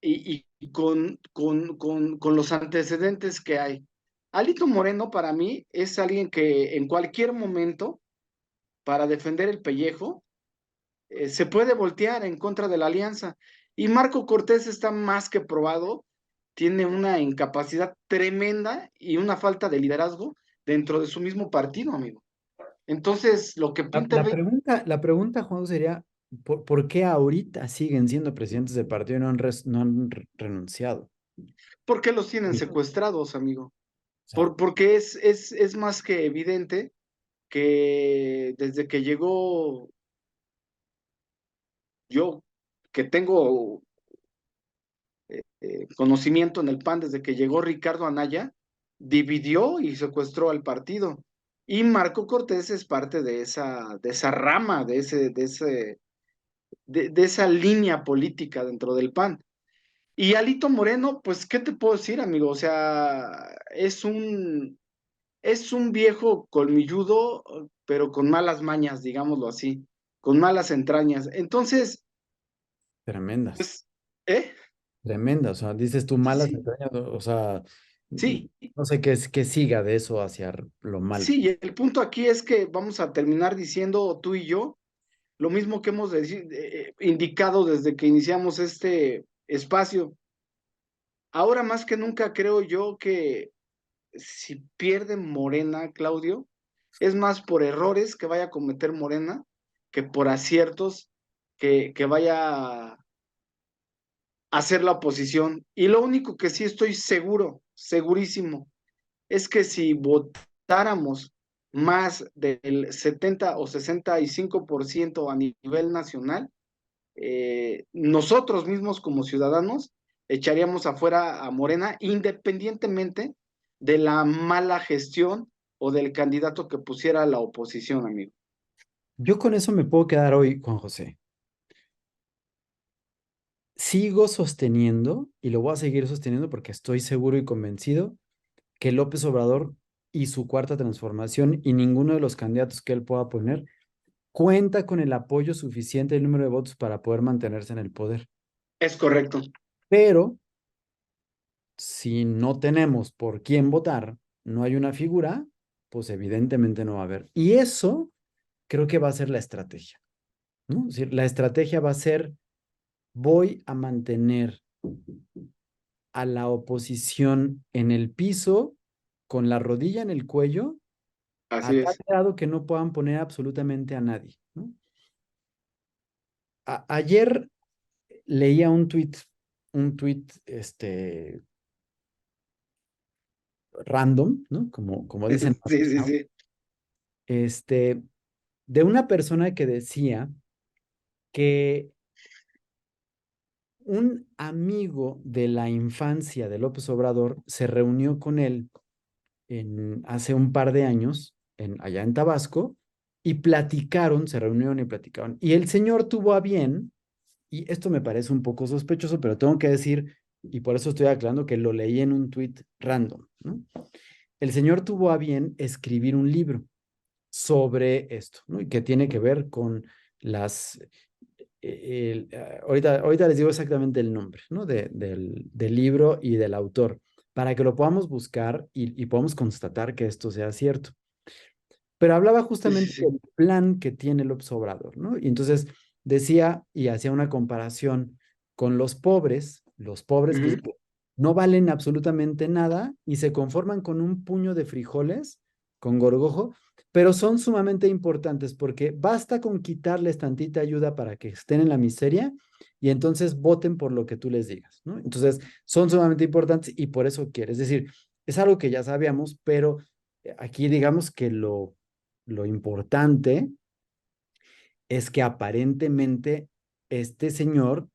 y con los antecedentes que hay. Alito Moreno para mí es alguien que en cualquier momento, para defender el pellejo, se puede voltear en contra de la alianza. Y Marco Cortés está más que probado, tiene una incapacidad tremenda y una falta de liderazgo dentro de su mismo partido, amigo. Entonces, lo que pinta el 20,
La pregunta, Juan, sería, ¿por qué ahorita siguen siendo presidentes del partido y no han renunciado?
¿por qué los tienen
Sí.
secuestrados, amigo?
O sea,
Porque es más que evidente que desde que llegó yo, que tengo conocimiento en el PAN, desde que llegó Ricardo Anaya, dividió y secuestró al partido. Y Marco Cortés es parte de esa rama, de esa línea política dentro del PAN. Y Alito Moreno, pues, ¿qué te puedo decir, amigo? O sea, es un viejo colmilludo, pero con malas mañas, digámoslo así, con malas entrañas. Entonces,
tremendas,
pues, ¿eh?
tremendas. O sea, dices tú malas
Sí,
entrañas, o sea,
sí,
no sé qué es que siga de eso hacia lo malo.
sí, y el punto aquí es que vamos a terminar diciendo tú y yo lo mismo que hemos indicado desde que iniciamos este espacio. Ahora más que nunca creo yo que si pierde Morena, Claudio, es más por errores que vaya a cometer Morena que por aciertos que vaya a hacer la oposición. Y lo único que sí estoy seguro, segurísimo, es que si votáramos más del 70 o 65% a nivel nacional, nosotros mismos como ciudadanos echaríamos afuera a Morena independientemente de la mala gestión o del candidato que pusiera la oposición, amigo.
Yo con eso me puedo quedar hoy, Juan José. Sigo sosteniendo, y lo voy a seguir sosteniendo porque estoy seguro y convencido que López Obrador y su cuarta transformación y ninguno de los candidatos que él pueda poner cuenta con el apoyo suficiente del número de votos para poder mantenerse en el poder.
Es correcto.
Pero si no tenemos por quién votar, no hay una figura, pues evidentemente no va a haber. Y eso creo que va a ser la estrategia, ¿no? Es decir, la estrategia va a ser voy a mantener a la oposición en el piso con la rodilla en el cuello a
Así
tal
es.
grado que no puedan poner absolutamente a nadie, ¿no? Ayer leía un tuit, random, ¿no? Como dicen,
Sí, sí, sí.
este, de una persona que decía que un amigo de la infancia de López Obrador se reunió con él hace un par de años, allá en Tabasco, y platicaron, se reunieron y platicaron. Y el señor tuvo a bien, y esto me parece un poco sospechoso, pero tengo que decir, y por eso estoy aclarando que lo leí en un tuit random, ¿no? El señor tuvo a bien escribir un libro sobre esto, ¿no? Y que tiene que ver con las ahorita les digo exactamente el nombre, ¿no? Del libro y del autor, para que lo podamos buscar y podamos constatar que esto sea cierto. Pero hablaba
Sí, sí,
justamente
sí.
del plan que tiene López Obrador, ¿no? Y entonces decía y hacía una comparación con los pobres que
Ujú.
no valen absolutamente nada y se conforman con un puño de frijoles con gorgojo, pero son sumamente importantes porque basta con quitarles tantita ayuda para que estén en la miseria y entonces voten por lo que tú les digas, ¿no? Entonces son sumamente importantes y por eso quiere. Es decir, es algo que ya sabíamos, pero aquí digamos que lo importante es que aparentemente este señor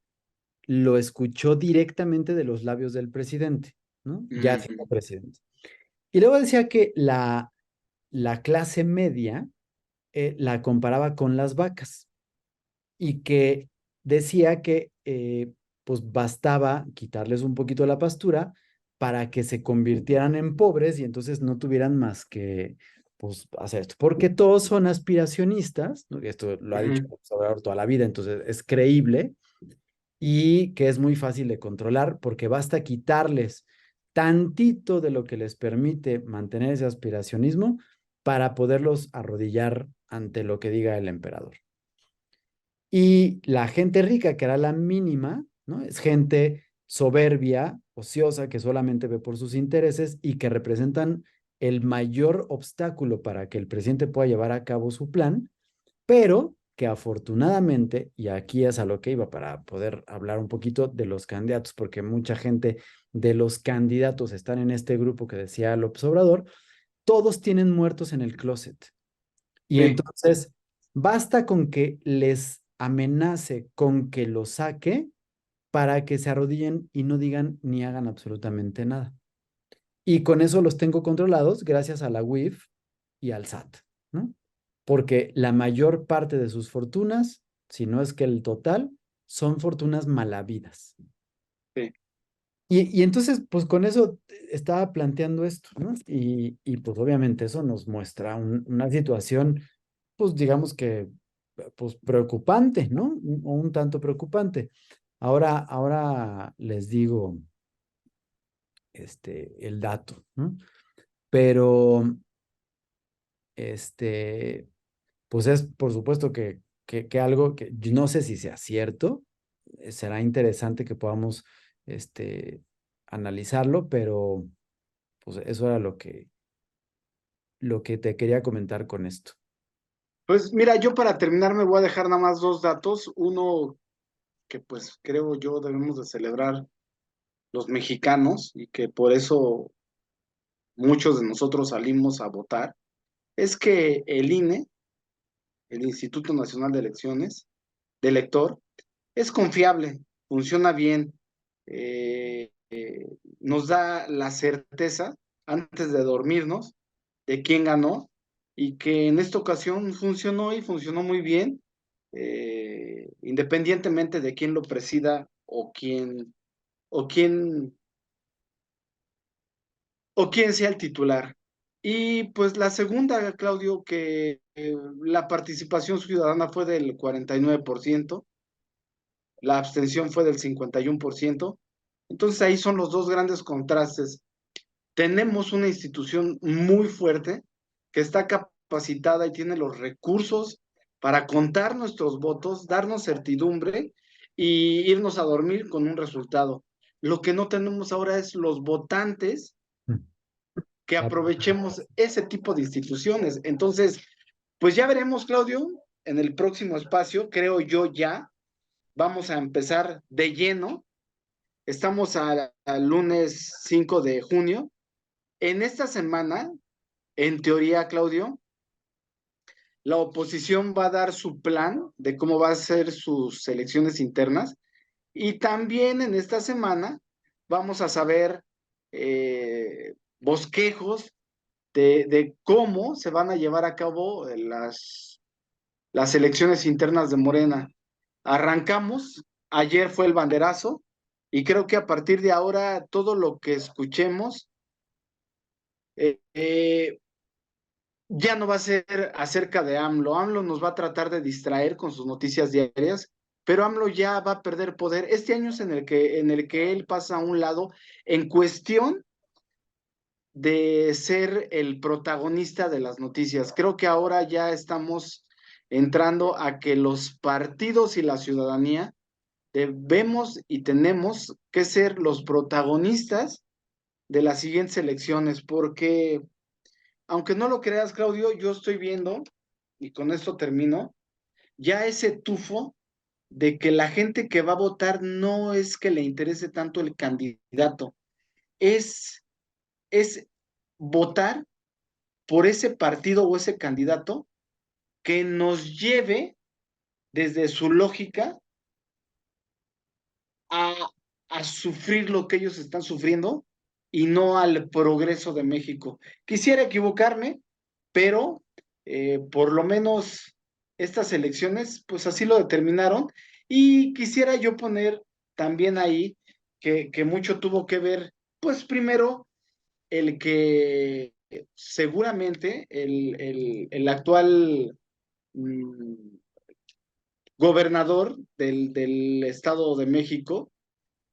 lo escuchó directamente de los labios del presidente, ¿no? Ya siendo
Ujú.
presidente. Y luego decía que la clase media la comparaba con las vacas y que decía que pues bastaba quitarles un poquito la pastura para que se convirtieran en pobres y entonces no tuvieran más que pues hacer esto, porque todos son aspiracionistas, ¿no? Esto lo ha dicho
Ujú.
Obrador toda la vida, entonces es creíble y que es muy fácil de controlar porque basta quitarles tantito de lo que les permite mantener ese aspiracionismo para poderlos arrodillar ante lo que diga el emperador. Y la gente rica, que era la mínima, ¿no? Es gente soberbia, ociosa, que solamente ve por sus intereses y que representan el mayor obstáculo para que el presidente pueda llevar a cabo su plan, pero que afortunadamente, y aquí es a lo que iba para poder hablar un poquito de los candidatos, porque mucha gente de los candidatos están en este grupo que decía López Obrador, todos tienen muertos en el closet. Y
Sí.
entonces, basta con que les amenace con que lo saque para que se arrodillen y no digan ni hagan absolutamente nada. Y con eso los tengo controlados gracias a la UIF y al SAT, ¿no? Porque la mayor parte de sus fortunas, si no es que el total, son fortunas mal habidas.
Sí.
Y entonces, pues con eso estaba planteando esto, ¿no? Y pues obviamente eso nos muestra una situación, pues digamos que, pues preocupante, ¿no? O un tanto preocupante. Ahora les digo, el dato, ¿no? Pero, este, pues es por supuesto que algo que yo no sé si sea cierto, será interesante que podamos, analizarlo, pero pues eso era lo que te quería comentar con esto.
Pues mira, yo para terminar me voy a dejar nada más dos datos. Uno que pues creo yo debemos de celebrar los mexicanos y que por eso muchos de nosotros salimos a votar, es que el INE, el Instituto Nacional de Elecciones, de elector, es confiable, funciona bien, nos da la certeza antes de dormirnos de quién ganó y que en esta ocasión funcionó y funcionó muy bien, independientemente de quién lo presida o quién o quién sea el titular. Y pues la segunda, Claudio, que la participación ciudadana fue del 49%, la abstención fue del 51%. Entonces ahí son los dos grandes contrastes. Tenemos una institución muy fuerte que está capacitada y tiene los recursos para contar nuestros votos, darnos certidumbre y irnos a dormir con un resultado. Lo que no tenemos ahora es los votantes que
La-
aprovechemos ese tipo de instituciones. Entonces, pues ya veremos, Claudio, en el próximo espacio, creo yo ya, vamos a empezar de lleno. Estamos al lunes 5 de junio. En esta semana, en teoría, Claudio, la oposición va a dar su plan de cómo va a ser sus elecciones internas y también en esta semana vamos a saber bosquejos de cómo se van a llevar a cabo las elecciones internas de Morena. Arrancamos, ayer fue el banderazo y creo que a partir de ahora todo lo que escuchemos eh, eh, ya no va a ser acerca de AMLO. AMLO nos va a tratar de distraer con sus noticias diarias, pero AMLO ya va a perder poder. Este año es en el que él pasa a un lado en cuestión de ser el protagonista de las noticias. Creo que ahora ya estamos entrando a que los partidos y la ciudadanía debemos y tenemos que ser los protagonistas de las siguientes elecciones, porque aunque no lo creas, Claudio, yo estoy viendo, y con esto termino, ya ese tufo de que la gente que va a votar no es que le interese tanto el candidato, es votar por ese partido o ese candidato que nos lleve desde su lógica a, a sufrir lo que ellos están sufriendo y no al progreso de México. Quisiera equivocarme, pero por lo menos estas elecciones, pues así lo determinaron. Y quisiera yo poner también ahí que mucho tuvo que ver, pues primero, el que seguramente el actual gobernador del Estado de México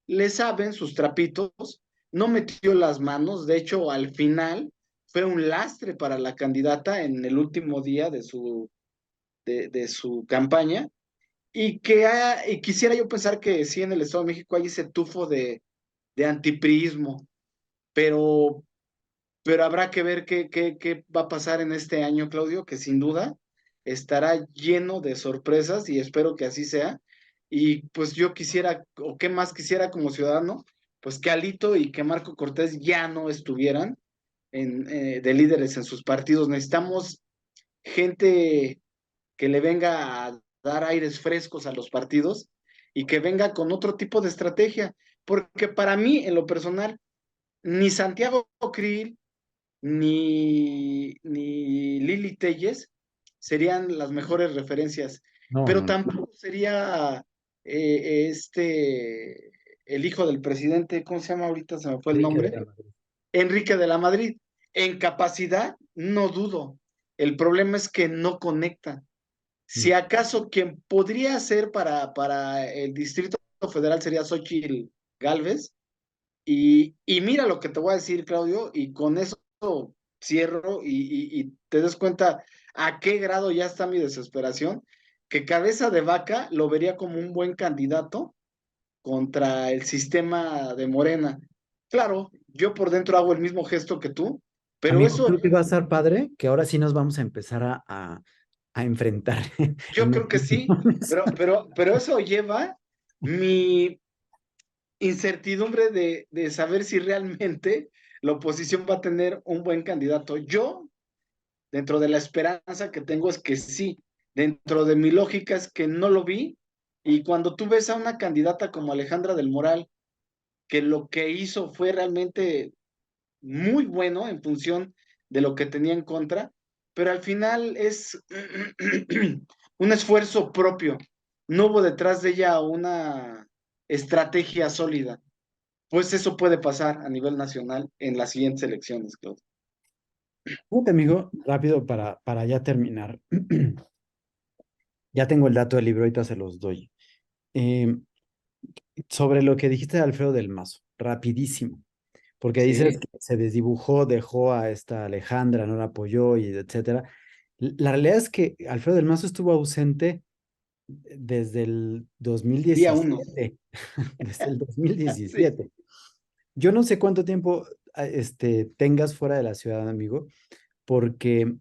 le saben sus trapitos, no metió las manos, de hecho al final fue un lastre para la candidata en el último día de su campaña y quisiera yo pensar que sí en el Estado de México hay ese tufo de antipriismo, pero, pero habrá que ver qué va a pasar en este año, Claudio, que sin duda estará lleno de sorpresas y espero que así sea. Y pues yo quisiera, o qué más quisiera como ciudadano, pues que Alito y que Marco Cortés ya no estuvieran de líderes en sus partidos. Necesitamos gente que le venga a dar aires frescos a los partidos y que venga con otro tipo de estrategia, porque para mí, en lo personal, ni Santiago Krill ni Lili Telles serían las mejores referencias,
No,
pero
no, no.
tampoco sería el hijo del presidente, ¿cómo se llama ahorita? Se me fue el
Enrique de
nombre.
la Madrid.
Enrique de la Madrid. En capacidad, no dudo. El problema es que no conecta.
Mm.
Si acaso quien podría ser para el Distrito Federal sería Xochitl Galvez, y mira lo que te voy a decir, Claudio, y con eso cierro y te des cuenta a qué grado ya está mi desesperación, que Cabeza de Vaca lo vería como un buen candidato contra el sistema de Morena. Claro, yo por dentro hago el mismo gesto que tú, pero
Amigo,
eso
creo que va a estar padre, que ahora sí nos vamos a empezar a enfrentar
yo
en
creo que sí,
opiniones.
pero eso lleva mi incertidumbre de saber si realmente la oposición va a tener un buen candidato. Yo, dentro de la esperanza que tengo, es que sí. Dentro de mi lógica es que no lo vi. Y cuando tú ves a una candidata como Alejandra del Moral, que lo que hizo fue realmente muy bueno en función de lo que tenía en contra, pero al final es un esfuerzo propio. No hubo detrás de ella una estrategia sólida. Pues eso puede pasar a nivel nacional en las siguientes elecciones, Claudio.
Fíjate, amigo, rápido para ya terminar. Ya tengo el dato del libro, ahorita se los doy. Eh, sobre lo que dijiste de Alfredo del Mazo, rapidísimo, porque dices
Sí,
que se desdibujó, dejó a esta Alejandra, no la apoyó y etcétera. La realidad es que Alfredo del Mazo estuvo ausente desde el
Día uno.
2017, desde el
Sí,
2017. Yo no sé cuánto tiempo tengas fuera de la ciudad, amigo, porque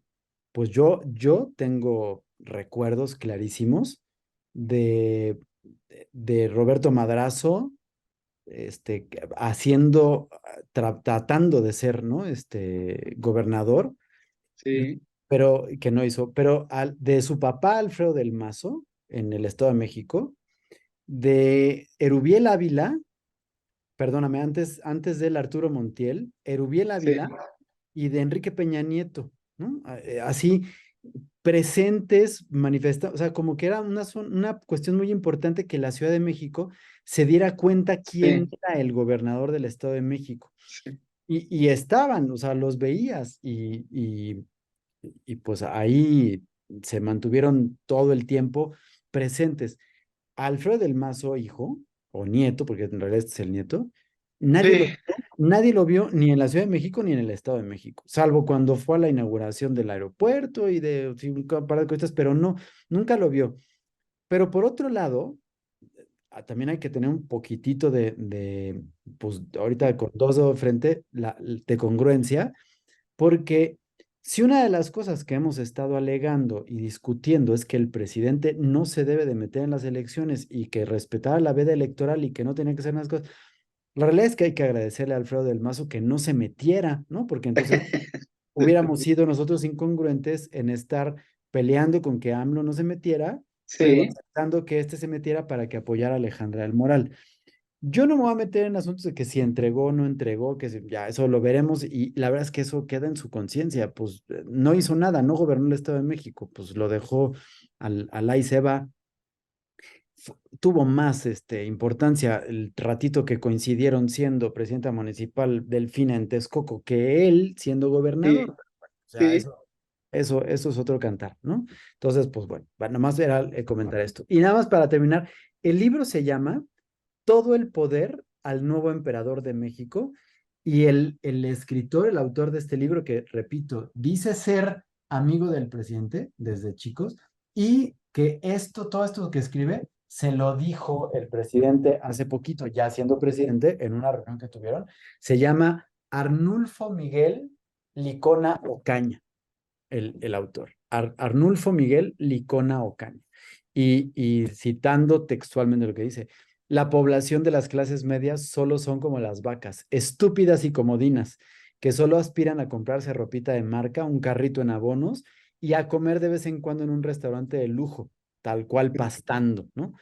pues yo tengo recuerdos clarísimos de, de Roberto Madrazo, haciendo, tratando de ser, ¿no? Gobernador,
sí,
pero que no hizo, pero de su papá Alfredo del Mazo, en el Estado de México, de Erubiel Ávila, perdóname, antes del Arturo Montiel, Erubiel
sí,
Ávila y de Enrique Peña Nieto, ¿no? Así presentes, manifestados, o sea, como que era una cuestión muy importante que la Ciudad de México se diera cuenta quién
sí,
era el gobernador del Estado de México.
sí.
Y estaban, o sea, los veías y pues ahí se mantuvieron todo el tiempo presentes. Alfredo del Mazo, hijo, o nieto, porque en realidad este es el nieto, nadie lo,
Sí,
nadie lo vio ni en la Ciudad de México ni en el Estado de México, salvo cuando fue a la inauguración del aeropuerto y de sí, un par de cosas, pero no, nunca lo vio. Pero por otro lado, también hay que tener un poquitito pues ahorita con dos de frente, de congruencia, porque si una de las cosas que hemos estado alegando y discutiendo es que el presidente no se debe de meter en las elecciones y que respetara la veda electoral y que no tenía que hacer unas cosas, la realidad es que hay que agradecerle a Alfredo del Mazo que no se metiera, ¿no? Porque entonces hubiéramos sido nosotros incongruentes en estar peleando con que AMLO no se metiera, pero
sí,
aceptando que este se metiera para que apoyara a Alejandra del Moral. Yo no me voy a meter en asuntos de que si entregó o no entregó, ya eso lo veremos y la verdad es que eso queda en su conciencia, pues no hizo nada, no gobernó el Estado de México, pues lo dejó al ahí se va. Tuvo más importancia el ratito que coincidieron siendo presidenta municipal Delfina en Texcoco que él siendo
sí,
gobernador. O sea,
sí.
eso es otro cantar, ¿no? Entonces, pues bueno, nada más era comentar esto. Y nada más para terminar, el libro se llama Todo el poder al nuevo emperador de México y el escritor, el autor de este libro, que repito, dice ser amigo del presidente desde chicos y que todo esto que escribe, se lo dijo el presidente hace poquito, ya siendo presidente, en una reunión que tuvieron, se llama Arnulfo Miguel Licona Ocaña el autor, Arnulfo Miguel Licona Ocaña. Y citando textualmente lo que dice, la población de las clases medias solo son como las vacas, estúpidas y comodinas, que solo aspiran a comprarse ropita de marca, un carrito en abonos y a comer de vez en cuando en un restaurante de lujo, tal cual pastando, ¿no?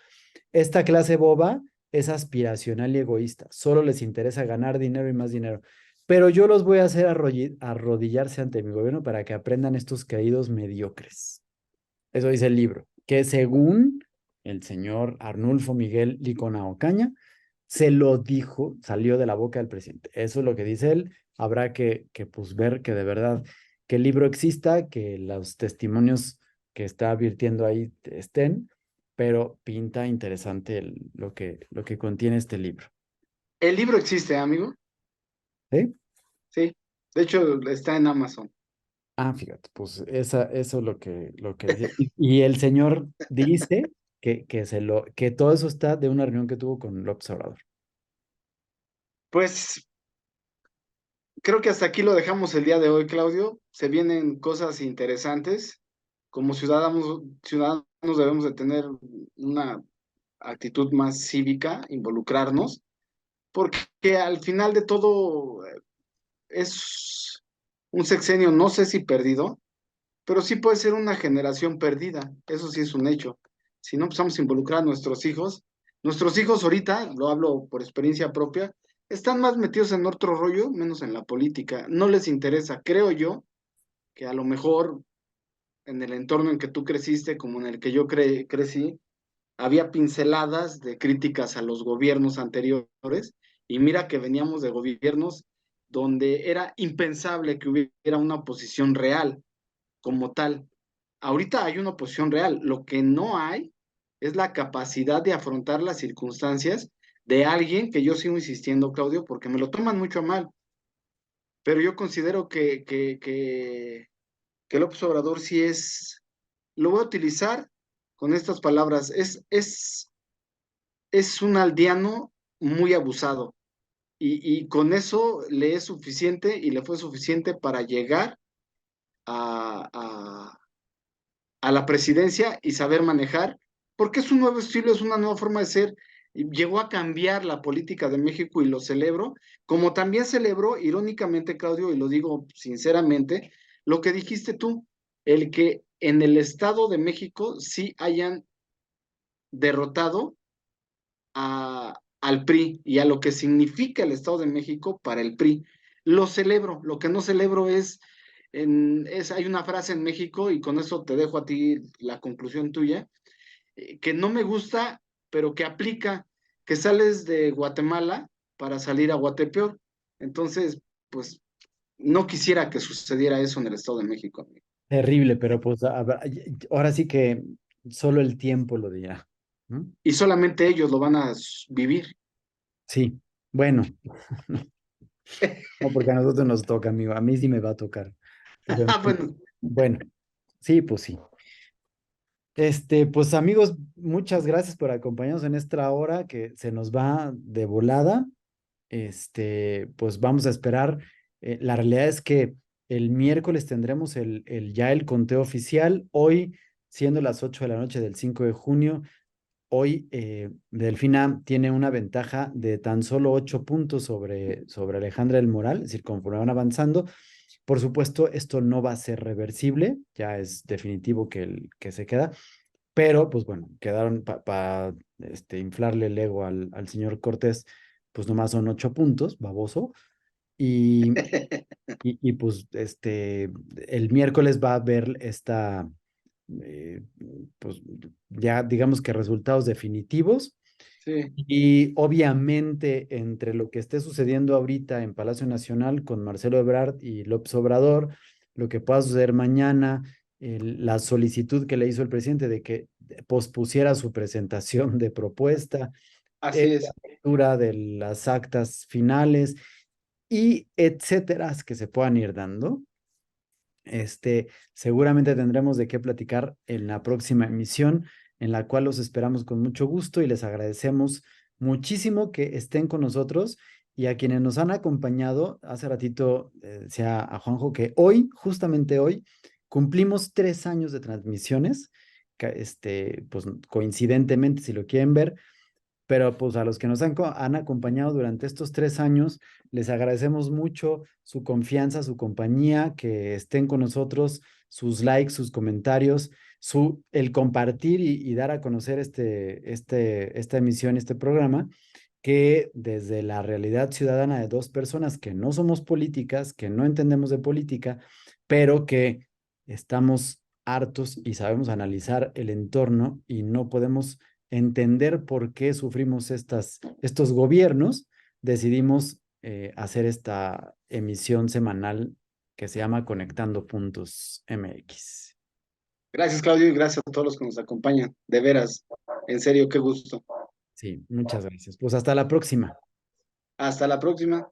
Esta clase boba es aspiracional y egoísta. Solo les interesa ganar dinero y más dinero. Pero yo los voy a hacer arrodillarse ante mi gobierno para que aprendan estos caídos mediocres. Eso dice el libro, que según el señor Arnulfo Miguel Licona Ocaña, se lo dijo, salió de la boca del presidente. Eso es lo que dice él. Habrá que pues ver que de verdad que el libro exista, que los testimonios que está advirtiendo ahí estén, pero pinta interesante lo que contiene este libro.
El libro existe, amigo.
¿Sí?
Sí. De hecho, está en Amazon.
Ah, fíjate, pues eso es lo que decía. Y el señor dice que todo eso está de una reunión que tuvo con López Obrador.
Pues creo que hasta aquí lo dejamos el día de hoy, Claudio. Se vienen cosas interesantes. Como ciudadanos debemos de tener una actitud más cívica, involucrarnos, porque al final de todo es un sexenio, no sé si perdido, pero sí puede ser una generación perdida. Eso sí es un hecho. Si no empezamos a involucrar a nuestros hijos ahorita, lo hablo por experiencia propia, están más metidos en otro rollo, menos en la política. No les interesa, creo yo, que a lo mejor en el entorno en que tú creciste, como en el que yo crecí, había pinceladas de críticas a los gobiernos anteriores, y mira que veníamos de gobiernos donde era impensable que hubiera una oposición real como tal. Ahorita hay una oposición real, lo que no hay es la capacidad de afrontar las circunstancias de alguien que yo sigo insistiendo, Claudio, porque me lo toman mucho a mal, pero yo considero que López Obrador sí es, lo voy a utilizar con estas palabras. Es un aldeano muy abusado y con eso le es suficiente y le fue suficiente para llegar a, a, a la presidencia y saber manejar, porque es un nuevo estilo, es una nueva forma de ser. Y llegó a cambiar la política de México y lo celebro, como también celebro, irónicamente, Claudio, y lo digo sinceramente, lo que dijiste tú, el que en el Estado de México sí hayan derrotado al PRI y a lo que significa el Estado de México para el PRI. Lo celebro, lo que no celebro hay una frase en México, y con eso te dejo a ti la conclusión tuya, que no me gusta, pero que aplica, que sales de Guatemala para salir a Guatepeor. Entonces, pues no quisiera que sucediera eso en el Estado de México.
Terrible, pero pues ahora sí que solo el tiempo lo dirá, ¿no?
Y solamente ellos lo van a vivir.
Sí, bueno, no, porque a nosotros nos toca, amigo, a mí sí me va a tocar. Pero en
Ah,
fin,
bueno,
bueno, sí, pues sí. Pues amigos, muchas gracias por acompañarnos en esta hora que se nos va de volada. Pues vamos a esperar. La realidad es que el miércoles tendremos ya el conteo oficial. Hoy, siendo las 8 de la noche del 5 de junio, hoy Delfina tiene una ventaja de tan solo 8 puntos sobre Alejandra del Moral, es decir, conforme van avanzando. Por supuesto, esto no va a ser reversible, ya es definitivo que se queda, pero pues bueno, quedaron para inflarle el ego al señor Cortés, pues nomás son 8 puntos, baboso, y, pues el miércoles va a haber eh, pues ya digamos que resultados definitivos.
sí,
Y obviamente entre lo que esté sucediendo ahorita en Palacio Nacional con Marcelo Ebrard y López Obrador, lo que pueda suceder mañana, la solicitud que le hizo el presidente de que pospusiera su presentación de propuesta,
así
la
es.
lectura de las actas finales y etcétera que se puedan ir dando. Seguramente tendremos de qué platicar en la próxima emisión, en la cual los esperamos con mucho gusto y les agradecemos muchísimo que estén con nosotros y a quienes nos han acompañado. Hace ratito decía a Juanjo que hoy, justamente hoy, cumplimos 3 años de transmisiones, pues coincidentemente, si lo quieren ver, pero pues a los que nos han acompañado durante estos 3 años, les agradecemos mucho su confianza, su compañía, que estén con nosotros, sus likes, sus comentarios, el compartir y dar a conocer esta emisión, este programa, que desde la realidad ciudadana de dos personas que no somos políticas, que no entendemos de política, pero que estamos hartos y sabemos analizar el entorno y no podemos entender por qué sufrimos estos gobiernos, decidimos hacer esta emisión semanal que se llama Conectando Puntos MX.
Gracias, Claudio, y gracias a todos los que nos acompañan. De veras, en serio, qué gusto.
Sí, muchas gracias. Pues hasta la próxima.
Hasta la próxima.